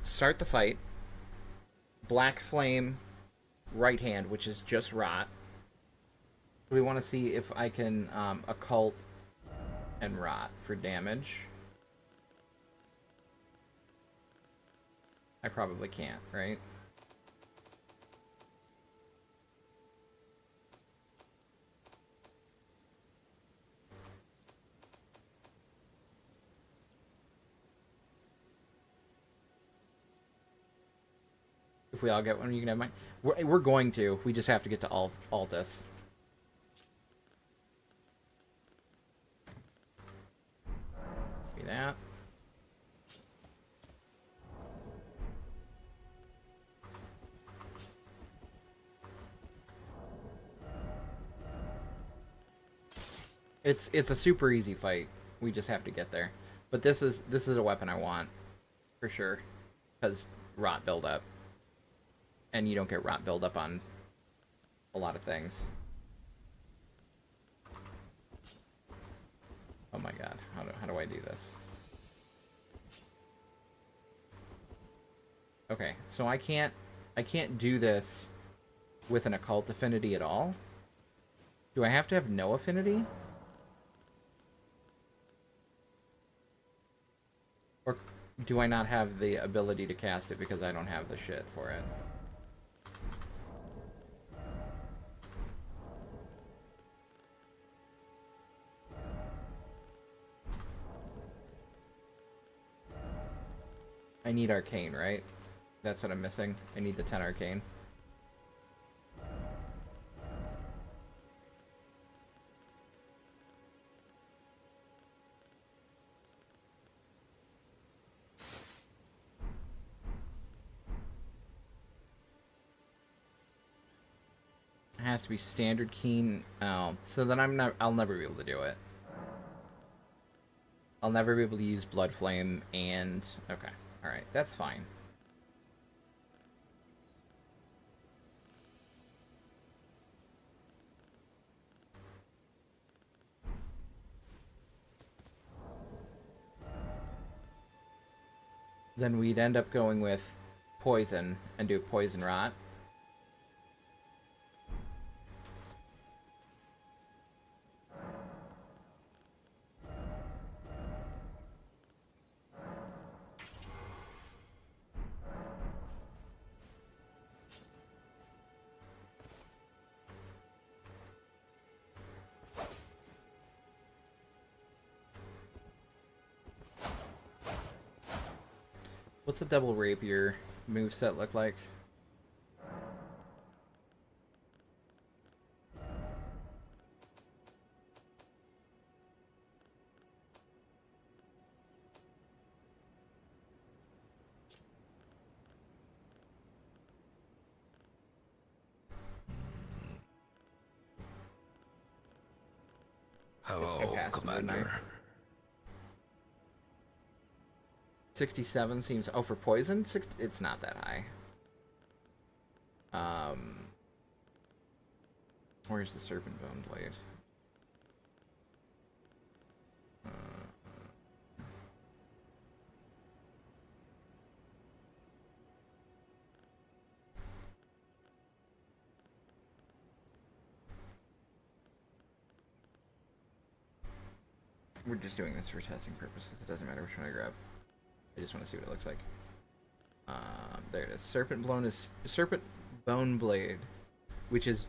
Start the fight. Black Flame, right hand, which is just Rot. We want to see if I can Occult and Rot for damage. I probably can't, right? If we all get one, you can have mine. We're going to. We just have to get to Altus. See that. It's a super easy fight. We just have to get there. But this is a weapon I want for sure, because Rot buildup. And you don't get Rot buildup on a lot of things. Oh my god, how do I do this? Okay, so I can't do this with an Occult affinity at all? Do I have to have no affinity? Or do I not have the ability to cast it because I don't have the shit for it? I need Arcane, right? That's what I'm missing. I need the 10 Arcane. has to be standard keen. Oh, so then I'll never be able to do it. I'll never be able to use Blood Flame and... Okay, alright, that's fine. Then we'd end up going with Poison and do Poison Rot. What's a double rapier moveset look like? Hello, Commander. 67 seems... Oh, for poison? It's not that high. Where's the Serpent Bone Blade? We're just doing this for testing purposes. It doesn't matter which one I grab. I just want to see what it looks like. There it is. Serpent Bone Blade, which is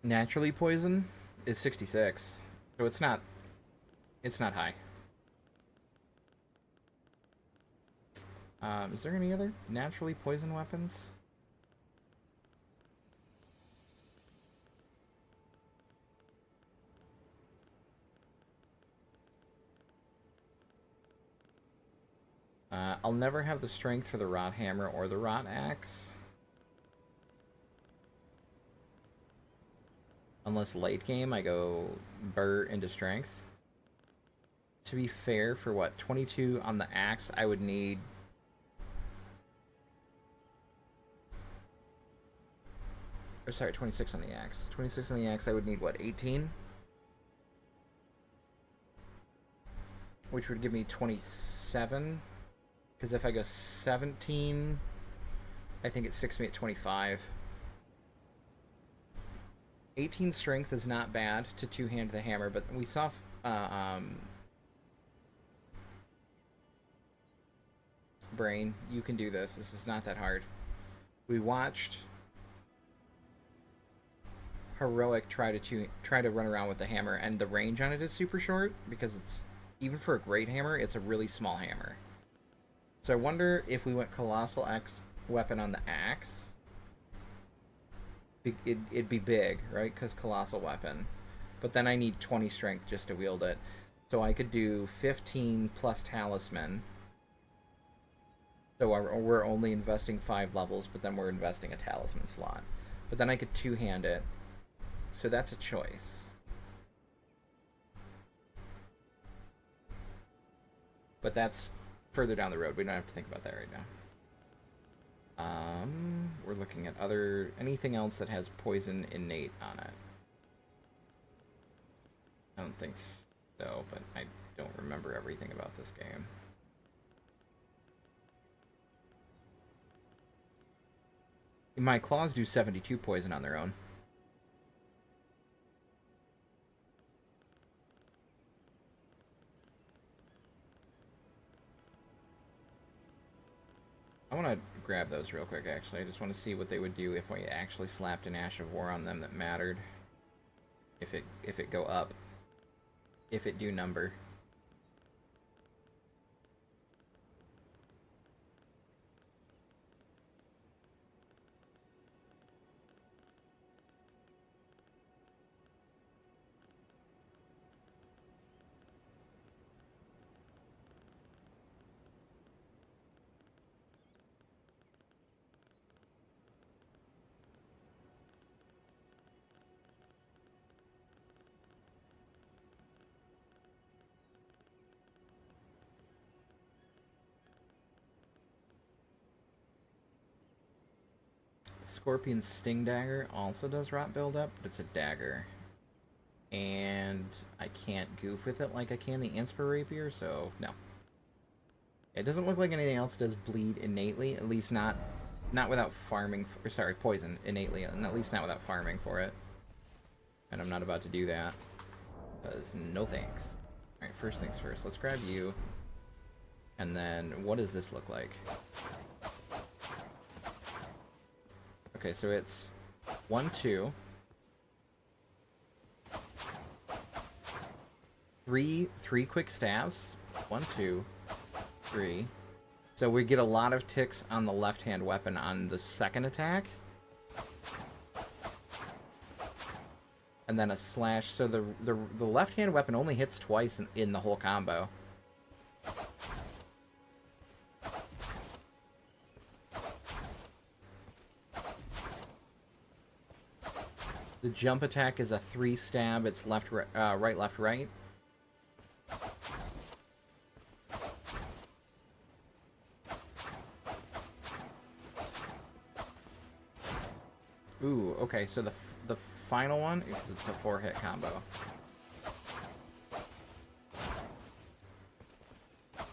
naturally poison, is 66. So it's not high. Is there any other naturally poison weapons? I'll never have the strength for the Rot Hammer or the Rot Axe. Unless late game I go Burr into strength. To be fair, for what, 22 on the Axe, I would need... Or sorry, 26 on the Axe. 26 on the Axe, I would need, what, 18? Which would give me 27. Because if I go 17, I think it sticks me at 25. 18 strength is not bad to two-hand the hammer, but we saw... Brain, you can do this. This is not that hard. We watched Heroic try to run around with the hammer, and the range on it is super short, because it's... Even for a great hammer, it's a really small hammer. So I wonder if we went Colossal X weapon on the axe. It'd be big, right? Because Colossal weapon. But then I need 20 strength just to wield it. So I could do 15 plus Talisman. So we're only investing 5 levels, but then we're investing a Talisman slot. But then I could two-hand it. So that's a choice. But that's... further down the road. We don't have to think about that right now. We're looking at anything else that has poison innate on it. I don't think so, but I don't remember everything about this game. My claws do 72 poison on their own. I want to grab those real quick, actually. I just want to see what they would do if we actually slapped an Ash of War on them that mattered. If it go up. If it do number. Scorpion Sting Dagger also does rot buildup, but it's a dagger. And I can't goof with it like I can the Inspire Rapier, so no. It doesn't look like anything else does bleed innately, at least not without farming, poison innately, and at least not without farming for it. And I'm not about to do that, because no thanks. Alright, first things first, let's grab you. And then, what does this look like? Okay, so it's 1, 2, 3 quick stabs. 1, 2, 3. So we get a lot of ticks on the left-hand weapon on the second attack. And then a slash. So the left-hand weapon only hits twice in the whole combo. The jump attack is a 3 stab. It's left, right, left, right. Ooh, okay. So the final one is it's a 4-hit combo.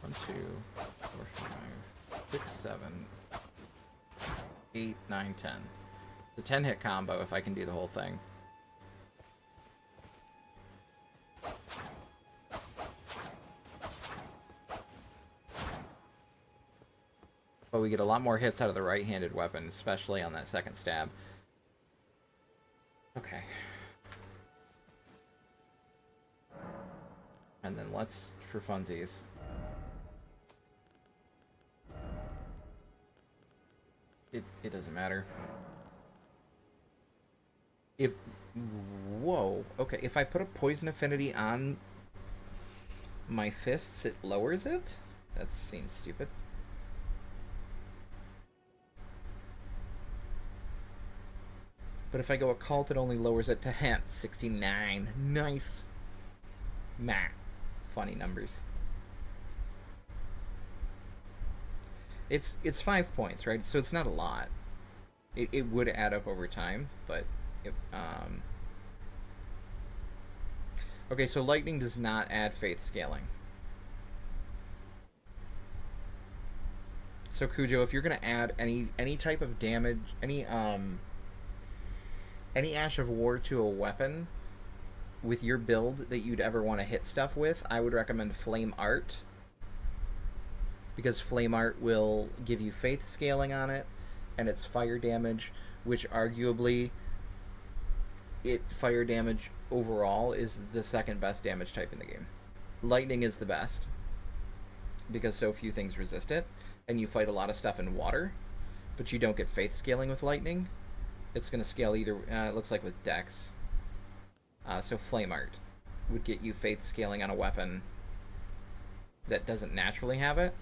1, 2, 4, 5, 6, 7, 8, 9, 10. The 10-hit combo if I can do the whole thing. But we get a lot more hits out of the right-handed weapon, especially on that second stab. Okay. And then let's, for funsies. It doesn't matter. Whoa, okay, if I put a poison affinity on my fists, it lowers it? That seems stupid. But if I go occult, it only lowers it to 69. Nice. Meh. Funny numbers. It's 5 points, right? So it's not a lot. It would add up over time, but... Okay, so lightning does not add faith scaling. So Cujo, if you're gonna add any type of damage, any Ash of War to a weapon with your build that you'd ever want to hit stuff with, I would recommend Flame Art. Because Flame Art will give you faith scaling on it, and it's fire damage, which arguably fire damage overall is the second best damage type in the game. Lightning is the best because so few things resist it, and you fight a lot of stuff in water, but you don't get faith scaling with lightning. It's going to scale either, it looks like with Dex. So Flame Art would get you faith scaling on a weapon that doesn't naturally have it.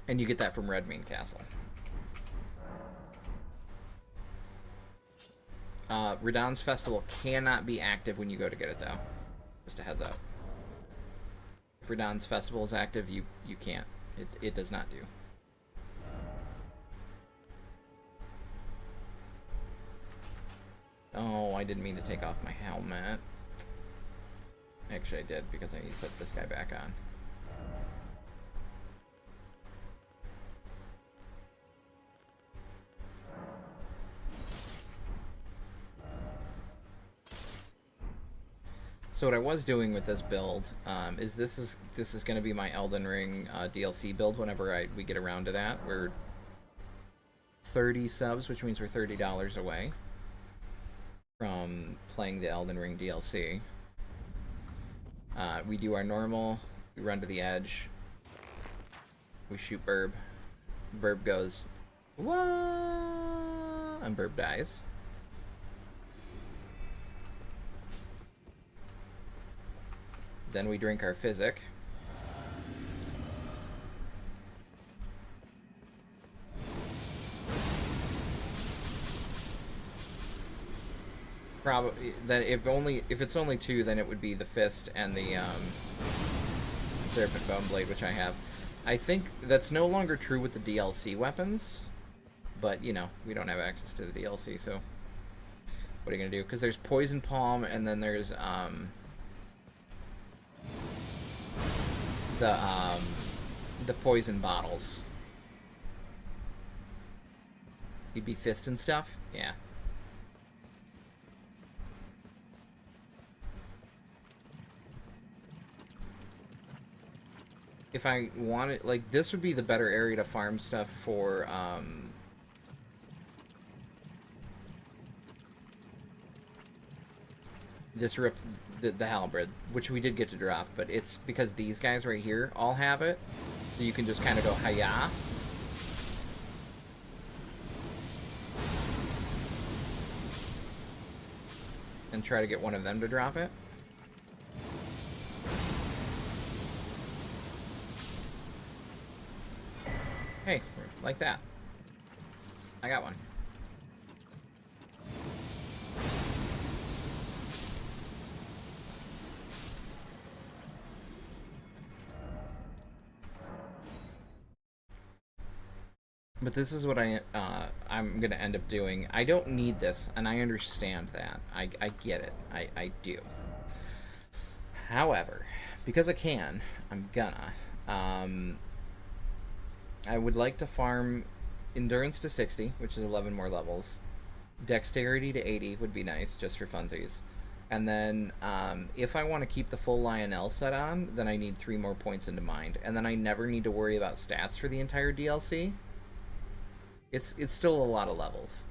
And you get that from Redmane Castle. Radahn's Festival cannot be active when you go to get it, though. Just a heads up. If Radahn's Festival is active, you can't. It does not do. Oh, I didn't mean to take off my helmet. Actually, I did, because I need to put this guy back on. So what I was doing with this build is this is going to be my Elden Ring DLC build whenever we get around to that. We're 30 subs, which means we're $30 away from playing the Elden Ring DLC. We do our normal, we run to the edge, we shoot Burb. Burb goes, "What?" and Burb dies. Then we drink our physic. Probably then if it's only 2, then it would be the fist and the Serpent Bone Blade, which I have. I think that's no longer true with the DLC weapons, but, you know, we don't have access to the DLC, so what are you going to do? Because there's Poison Palm, and then there's, the poison bottles. You'd be fist and stuff? Yeah. If I wanted, like, this would be the better area to farm stuff for, the halberd, which we did get to drop, but it's because these guys right here all have it, so you can just kind of go hiya. And try to get one of them to drop it. Hey, like that. I got one. But this is what I'm gonna end up doing. I don't need this, and I understand that. I get it. I do. However, because I can, I'm gonna. I would like to farm endurance to 60, which is 11 more levels. Dexterity to 80 would be nice, just for funsies. And then, if I want to keep the full Lionel set on, then I need 3 more points into mind. And then I never need to worry about stats for the entire DLC. It's still a lot of levels.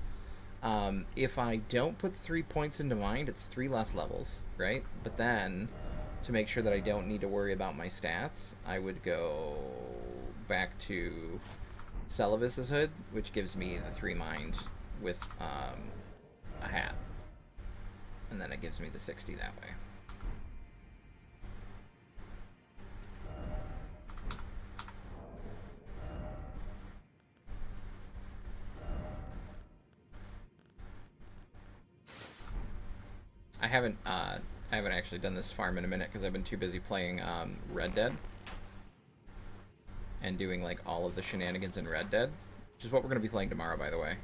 If I don't put 3 points into mind, it's 3 less levels, right? But then, to make sure that I don't need to worry about my stats, I would go back to Celavis's Hood, which gives me the 3 mind with a hat. And then it gives me the 60 that way. I haven't actually done this farm in a minute because I've been too busy playing Red Dead and doing like all of the shenanigans in Red Dead, which is what we're going to be playing tomorrow, by the way.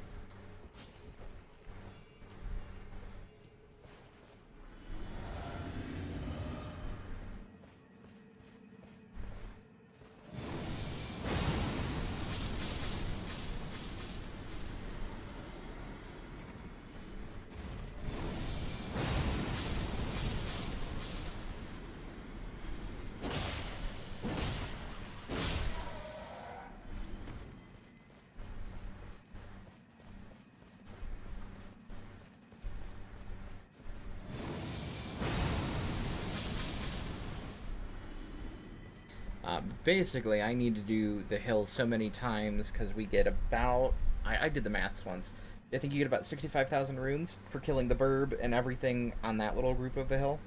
Basically, I need to do the hill so many times because we get about... I did the maths once. I think you get about 65,000 runes for killing the burb and everything on that little group of the hill.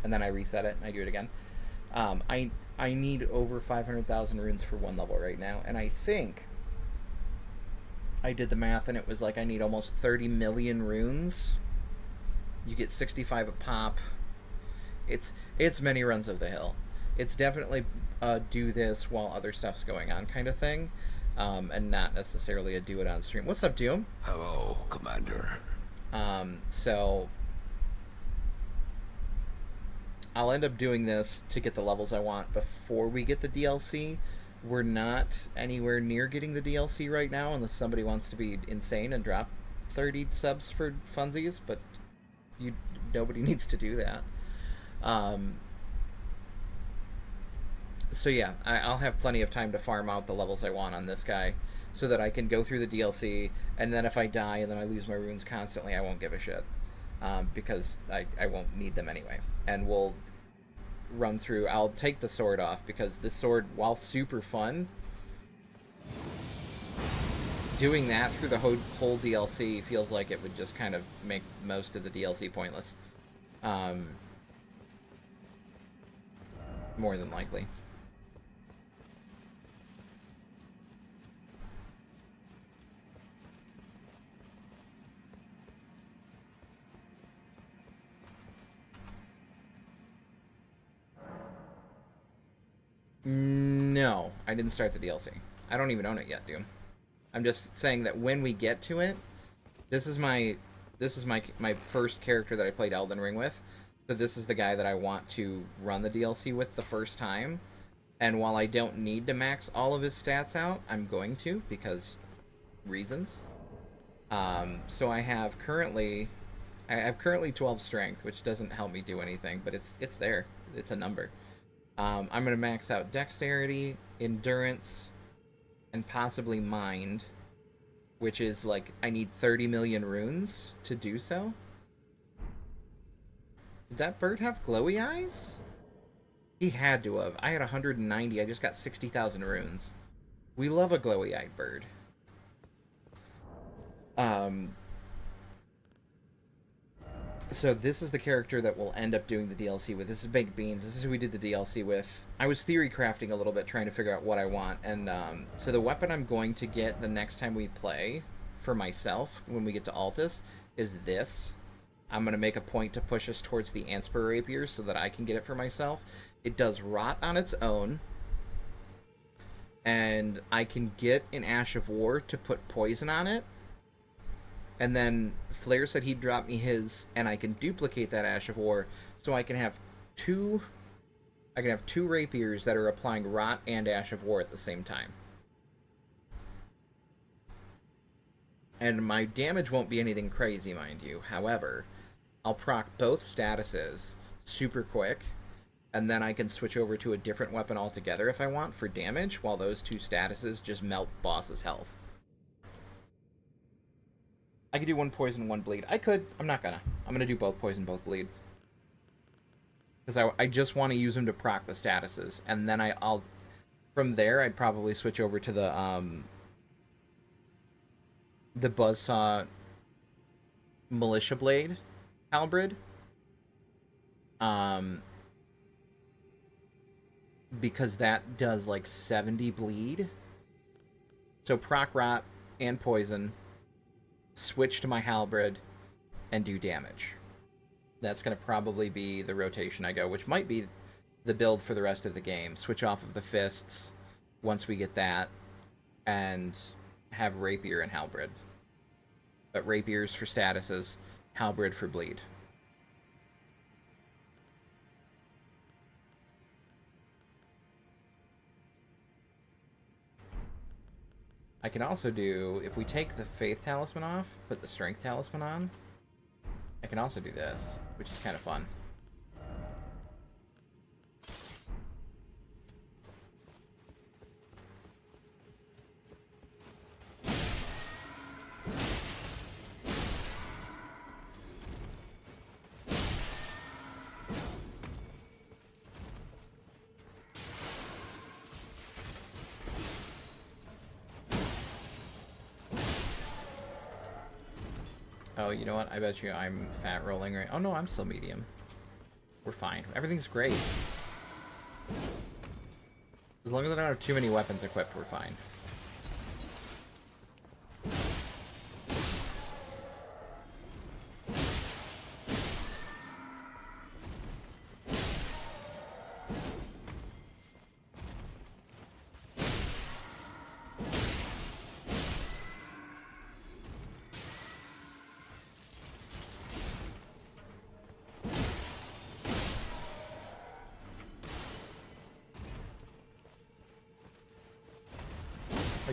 And then I reset it and I do it again. I need over 500,000 runes for 1 level right now. And I think I did the math and it was like I need almost 30 million runes. You get 65 a pop. It's many runs of the hill. It's definitely do this while other stuff's going on kind of thing, and not necessarily a do it on stream. What's up, Doom? Hello, Commander. So I'll end up doing this to get the levels I want before we get the DLC. We're not anywhere near getting the DLC right now unless somebody wants to be insane and drop 30 subs for funsies, but nobody needs to do that. So yeah, I'll have plenty of time to farm out the levels I want on this guy so that I can go through the DLC, and then if I die and then I lose my runes constantly, I won't give a shit, because I won't need them anyway. And we'll run through... I'll take the sword off because this sword, while super fun, doing that through the whole DLC feels like it would just kind of make most of the DLC pointless. More than likely. No, I didn't start the DLC. I don't even own it yet, dude. I'm just saying that when we get to it, this is my first character that I played Elden Ring with. So this is the guy that I want to run the DLC with the first time. And while I don't need to max all of his stats out, I'm going to because reasons. So I have currently 12 strength, which doesn't help me do anything, but it's there. It's a number. I'm gonna max out dexterity, endurance, and possibly mind, which is like I need 30 million runes to do so. Did that bird have glowy eyes? He had to have. I had 190. I just got 60,000 runes. We love a glowy-eyed bird. So this is the character that we'll end up doing the DLC with. This is Baked Beans. This is who we did the DLC with. I was theory crafting a little bit, trying to figure out what I want. And so the weapon I'm going to get the next time we play for myself, when we get to Altus, is this. I'm going to make a point to push us towards the Anspur Rapier so that I can get it for myself. It does rot on its own. And I can get an Ash of War to put poison on it. And then Flair said he'd drop me his, and I can duplicate that Ash of War, so I can have two rapiers that are applying Rot and Ash of War at the same time. And my damage won't be anything crazy, mind you. However, I'll proc both statuses super quick, and then I can switch over to a different weapon altogether if I want for damage, while those two statuses just melt boss's health. I could do one poison, one bleed. I could. I'm not gonna. I'm gonna do both poison, both bleed. Because I just want to use them to proc the statuses. And then I'll... From there, I'd probably switch over to the Buzzsaw Militia Blade Halberd. Because that does like 70 bleed. So proc rot and poison. Switch to my halberd and do damage. That's going to probably be the rotation I go, which might be the build for the rest of the game. Switch off of the fists once we get that, and have rapier and halberd. But rapiers for statuses, halberd for bleed. I can also do, if we take the Faith Talisman off, put the Strength Talisman on, I can also do this, which is kind of fun. Oh, you know what? I bet you I'm fat rolling right... Oh, no, I'm still medium. We're fine. Everything's great. As long as I don't have too many weapons equipped, we're fine.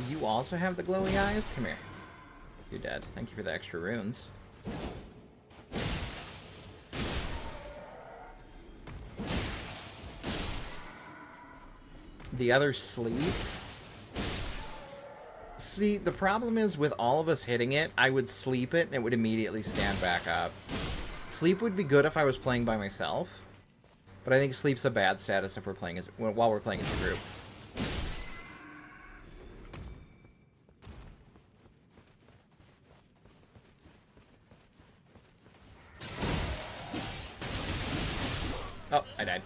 You also have the glowy eyes? Come here. You're dead. Thank you for the extra runes. The other sleep. See, the problem is with all of us hitting it, I would sleep it and it would immediately stand back up. Sleep would be good if I was playing by myself, but I think sleep's a bad status if we're playing as while we're playing as a group. Oh, I died.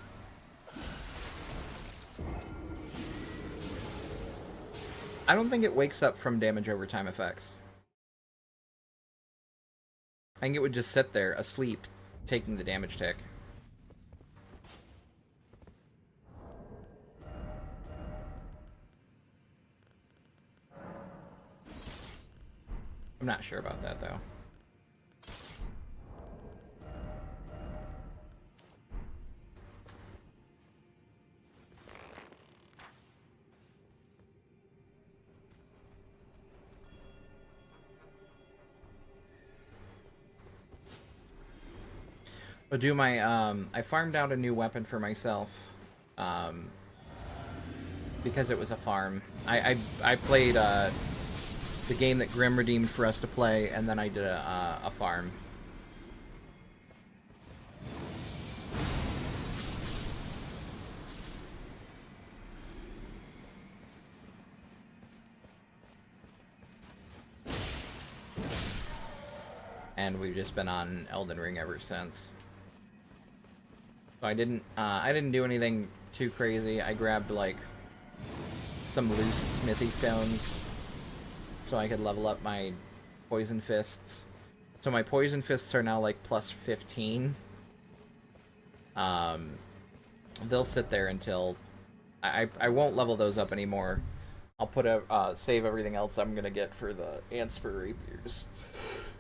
I don't think it wakes up from damage over time effects. I think it would just sit there, asleep, taking the damage tick. I'm not sure about that, though. But do my, I farmed out a new weapon for myself, because it was a farm. I played, the game that Grim redeemed for us to play, and then I did a farm. And we've just been on Elden Ring ever since. So I didn't do anything too crazy. I grabbed like some loose smithy stones so I could level up my poison fists. So my poison fists are now like plus 15. They'll sit there until I won't level those up anymore. I'll put a save everything else I'm gonna get for the Anspur rapiers.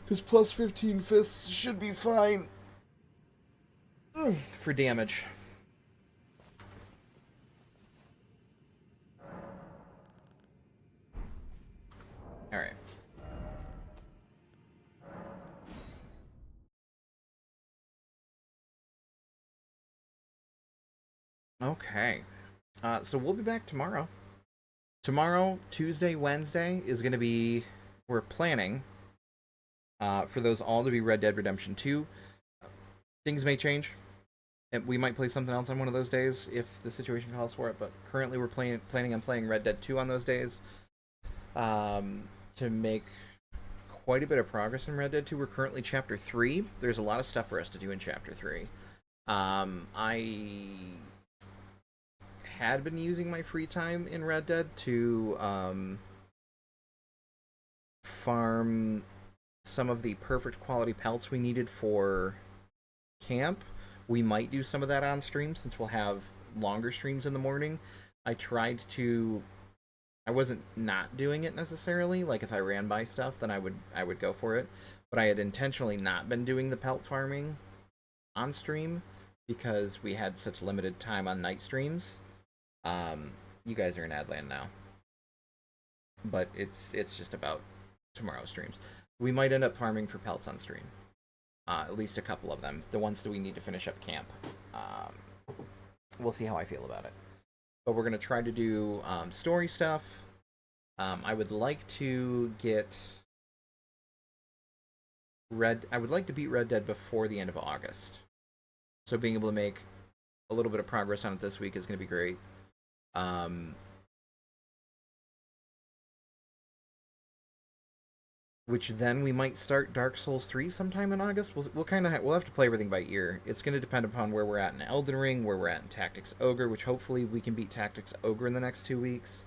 Because plus 15 fists should be fine for damage. Alright. Okay. So we'll be back tomorrow. Tomorrow, Tuesday, Wednesday, is going to be... We're planning for those all to be Red Dead Redemption 2. Things may change. And we might play something else on one of those days if the situation calls for it, but currently we're planning on playing Red Dead 2 on those days. To make quite a bit of progress in Red Dead 2. We're currently Chapter 3. There's a lot of stuff for us to do in Chapter 3. I had been using my free time in Red Dead to farm some of the perfect quality pelts we needed for camp. We might do some of that on stream since we'll have longer streams in the morning. I wasn't not doing it necessarily. Like if I ran by stuff, then I would go for it. But I had intentionally not been doing the pelt farming on stream because we had such limited time on night streams. You guys are in Adland now, but it's just about tomorrow's streams. We might end up farming for pelts on stream, at least a couple of them. The ones that we need to finish up camp. We'll see how I feel about it. But we're gonna try to do story stuff. I would like to get I would like to beat Red Dead before the end of August. So being able to make a little bit of progress on it this week is going to be great. Which then we might start Dark Souls 3 sometime in August. We'll kind of we'll have to play everything by ear. It's going to depend upon where we're at in Elden Ring, where we're at in Tactics Ogre, which hopefully we can beat Tactics Ogre in the next 2 weeks,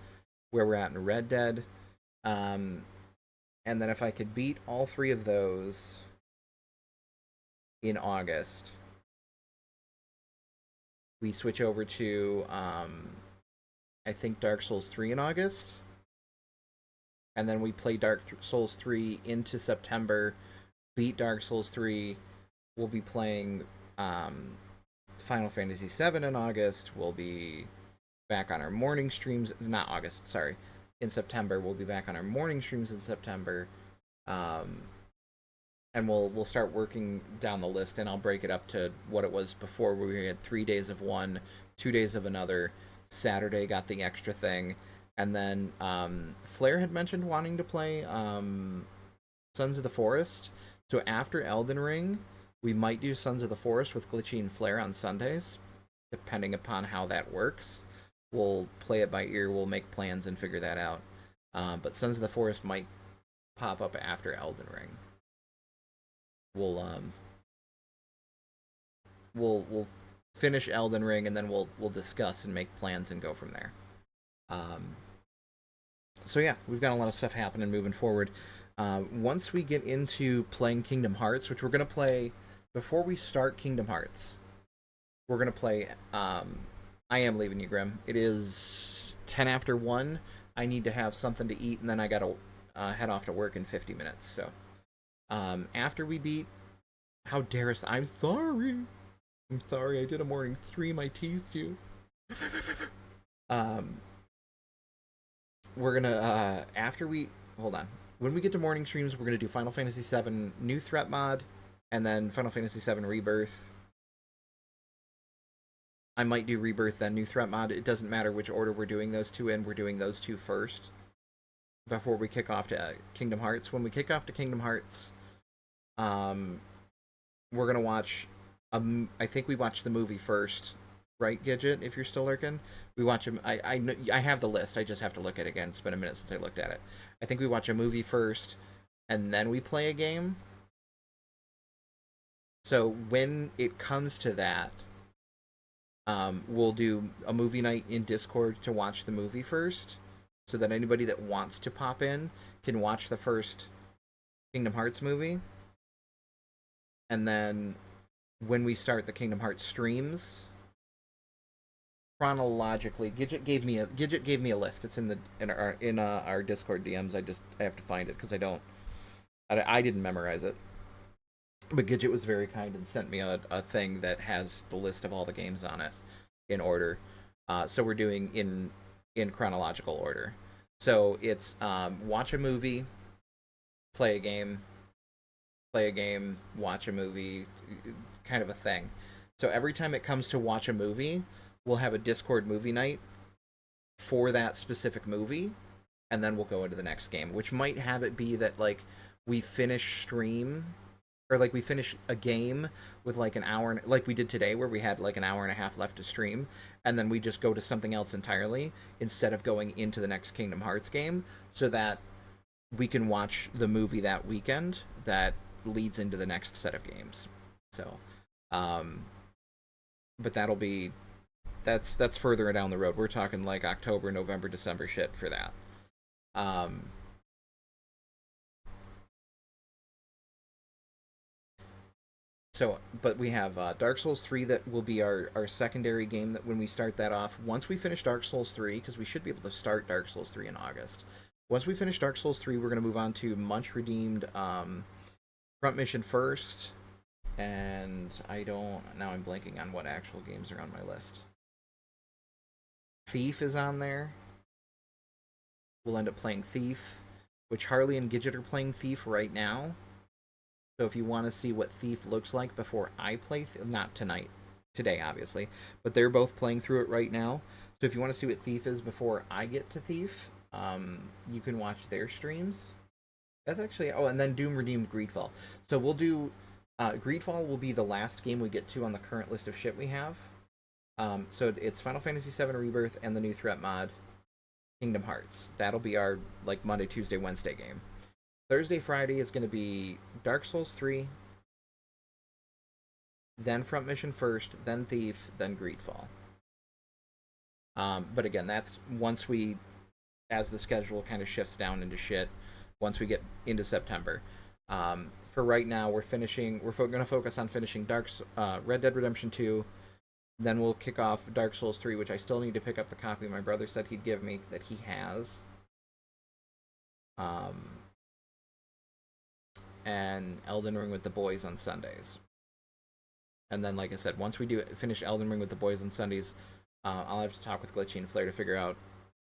where we're at in Red Dead. And then if I could beat all 3 of those in August, we switch over to I think Dark Souls 3 in August. And then we play Dark Souls 3 into September, beat Dark Souls 3. We'll be playing Final Fantasy 7 in August. We'll be back on our morning streams. Not August, sorry. In September, we'll be back on our morning streams in September. And we'll start working down the list, and I'll break it up to what it was before, where we had 3 days of one, 2 days of another. Saturday got the extra thing. And then Flair had mentioned wanting to play Sons of the Forest. So after Elden Ring, we might do Sons of the Forest with Glitchy and Flair on Sundays, depending upon how that works. We'll play it by ear, we'll make plans and figure that out. But Sons of the Forest might pop up after Elden Ring. We'll finish Elden Ring, and then we'll discuss and make plans and go from there. So yeah, we've got a lot of stuff happening moving forward. Once we get into playing Kingdom Hearts, which we're going to play before we start Kingdom Hearts, we're going to play I Am Leaving You, Grim. It is 10 after 1. I need to have something to eat, and then I got head off to work in 50 minutes. So after we beat, how dare us? I'm sorry. I'm sorry. I did a morning stream. I teased you. We're gonna after we hold on. When we get to morning streams, we're gonna do Final Fantasy VII New Threat mod, and then Final Fantasy VII Rebirth. I might do Rebirth then New Threat mod. It doesn't matter which order we're doing those two in. We're doing those two first before we kick off to Kingdom Hearts. When we kick off to Kingdom Hearts, we're gonna watch. I think we watched the movie first, right, Gidget? If you're still lurking, we watch him. I have the list. I just have to look at it again. It's been a minute since I looked at it. I think we watch a movie first, and then we play a game. So when it comes to that, we'll do a movie night in Discord to watch the movie first, so that anybody that wants to pop in can watch the first Kingdom Hearts movie. And then when we start the Kingdom Hearts streams, chronologically, Gidget gave me a list. It's in our Discord DMs. I have to find it because I didn't memorize it. But Gidget was very kind and sent me a thing that has the list of all the games on it in order. So we're doing in chronological order. So it's watch a movie, play a game, watch a movie, kind of a thing. So every time it comes to watch a movie, we'll have a Discord movie night for that specific movie, and then we'll go into the next game, which might have it be that like we finish stream or like we finish a game with like an hour, like we did today where we had like an hour and a half left to stream, and then we just go to something else entirely instead of going into the next Kingdom Hearts game, so that we can watch the movie that weekend that leads into the next set of games. So but that's further down the road. We're talking like October, November, December shit for that. So, but we have Dark Souls 3 that will be our secondary game that when we start that off. Once we finish Dark Souls 3, because we should be able to start Dark Souls 3 in August. Once we finish Dark Souls 3, we're going to move on to Munch Redeemed Front Mission first. And now I'm blanking on what actual games are on my list. Thief is on there. We'll end up playing Thief, which Harley and Gidget are playing Thief right now. So if you want to see what Thief looks like before I play, not today obviously, but they're both playing through it right now. So if you want to see what Thief is before I get to Thief, you can watch their streams. That's actually, and then Doom Redeemed Greedfall. So we'll do, Greedfall will be the last game we get to on the current list of shit we have. So it's Final Fantasy VII Rebirth and the New Threat mod, Kingdom Hearts. That'll be our like Monday, Tuesday, Wednesday game. Thursday, Friday is going to be Dark Souls 3, then Front Mission first, then Thief, then Greedfall. But again, that's once as the schedule kind of shifts down into shit, once we get into September. For right now, we're going to focus on finishing Red Dead Redemption 2, then we'll kick off Dark Souls 3, which I still need to pick up the copy my brother said he'd give me, that he has. And Elden Ring with the boys on Sundays. And then, like I said, once we finish Elden Ring with the boys on Sundays, I'll have to talk with Glitchy and Flair to figure out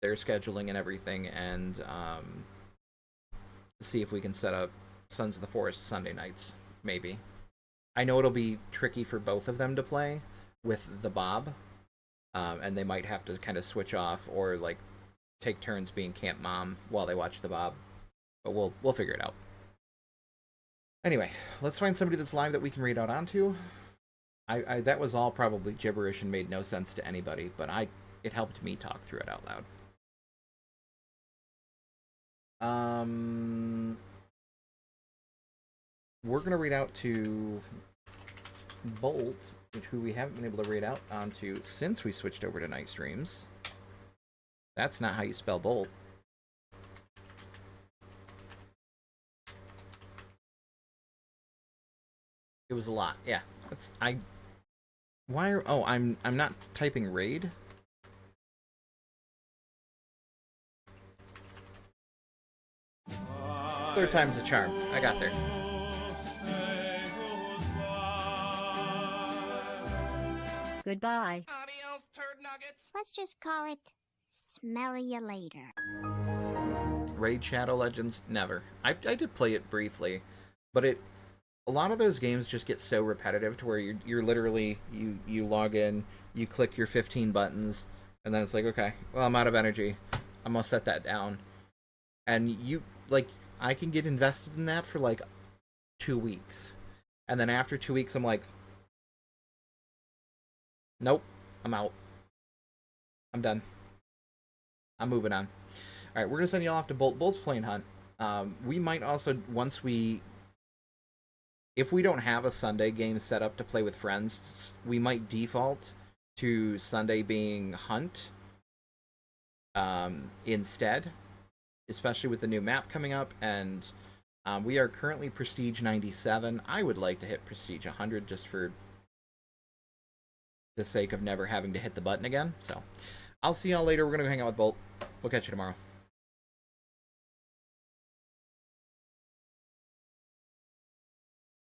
their scheduling and everything, and see if we can set up Sons of the Forest Sunday nights, maybe. I know it'll be tricky for both of them to play with the Bob, and they might have to kind of switch off or like take turns being camp mom while they watch the Bob, but we'll figure it out. Anyway, let's find somebody that's live that we can read out onto. That was all probably gibberish and made no sense to anybody, but it helped me talk through it out loud. We're gonna read out to Bolt, who we haven't been able to read out onto since we switched over to night streams. That's not how you spell Bolt. It was a lot. Yeah. I'm not typing raid. Third time's a charm. I got there. Goodbye. Adios, turd nuggets. Let's just call it smell you later. Raid Shadow Legends? Never. I did play it briefly, but a lot of those games just get so repetitive to where you're literally, you log in, you click your 15 buttons, and then it's like, okay, well, I'm out of energy. I'm gonna set that down. And I can get invested in that for like 2 weeks. And then after 2 weeks, I'm like, nope, I'm out. I'm done. I'm moving on. Alright, we're going to send you off to Bolt. Bolt's playing Hunt. We might also, if we don't have a Sunday game set up to play with friends, we might default to Sunday being Hunt instead, especially with the new map coming up. And we are currently Prestige 97. I would like to hit Prestige 100 just for the sake of never having to hit the button again. So I'll see y'all later. We're going to go hang out with Bolt. We'll catch you tomorrow.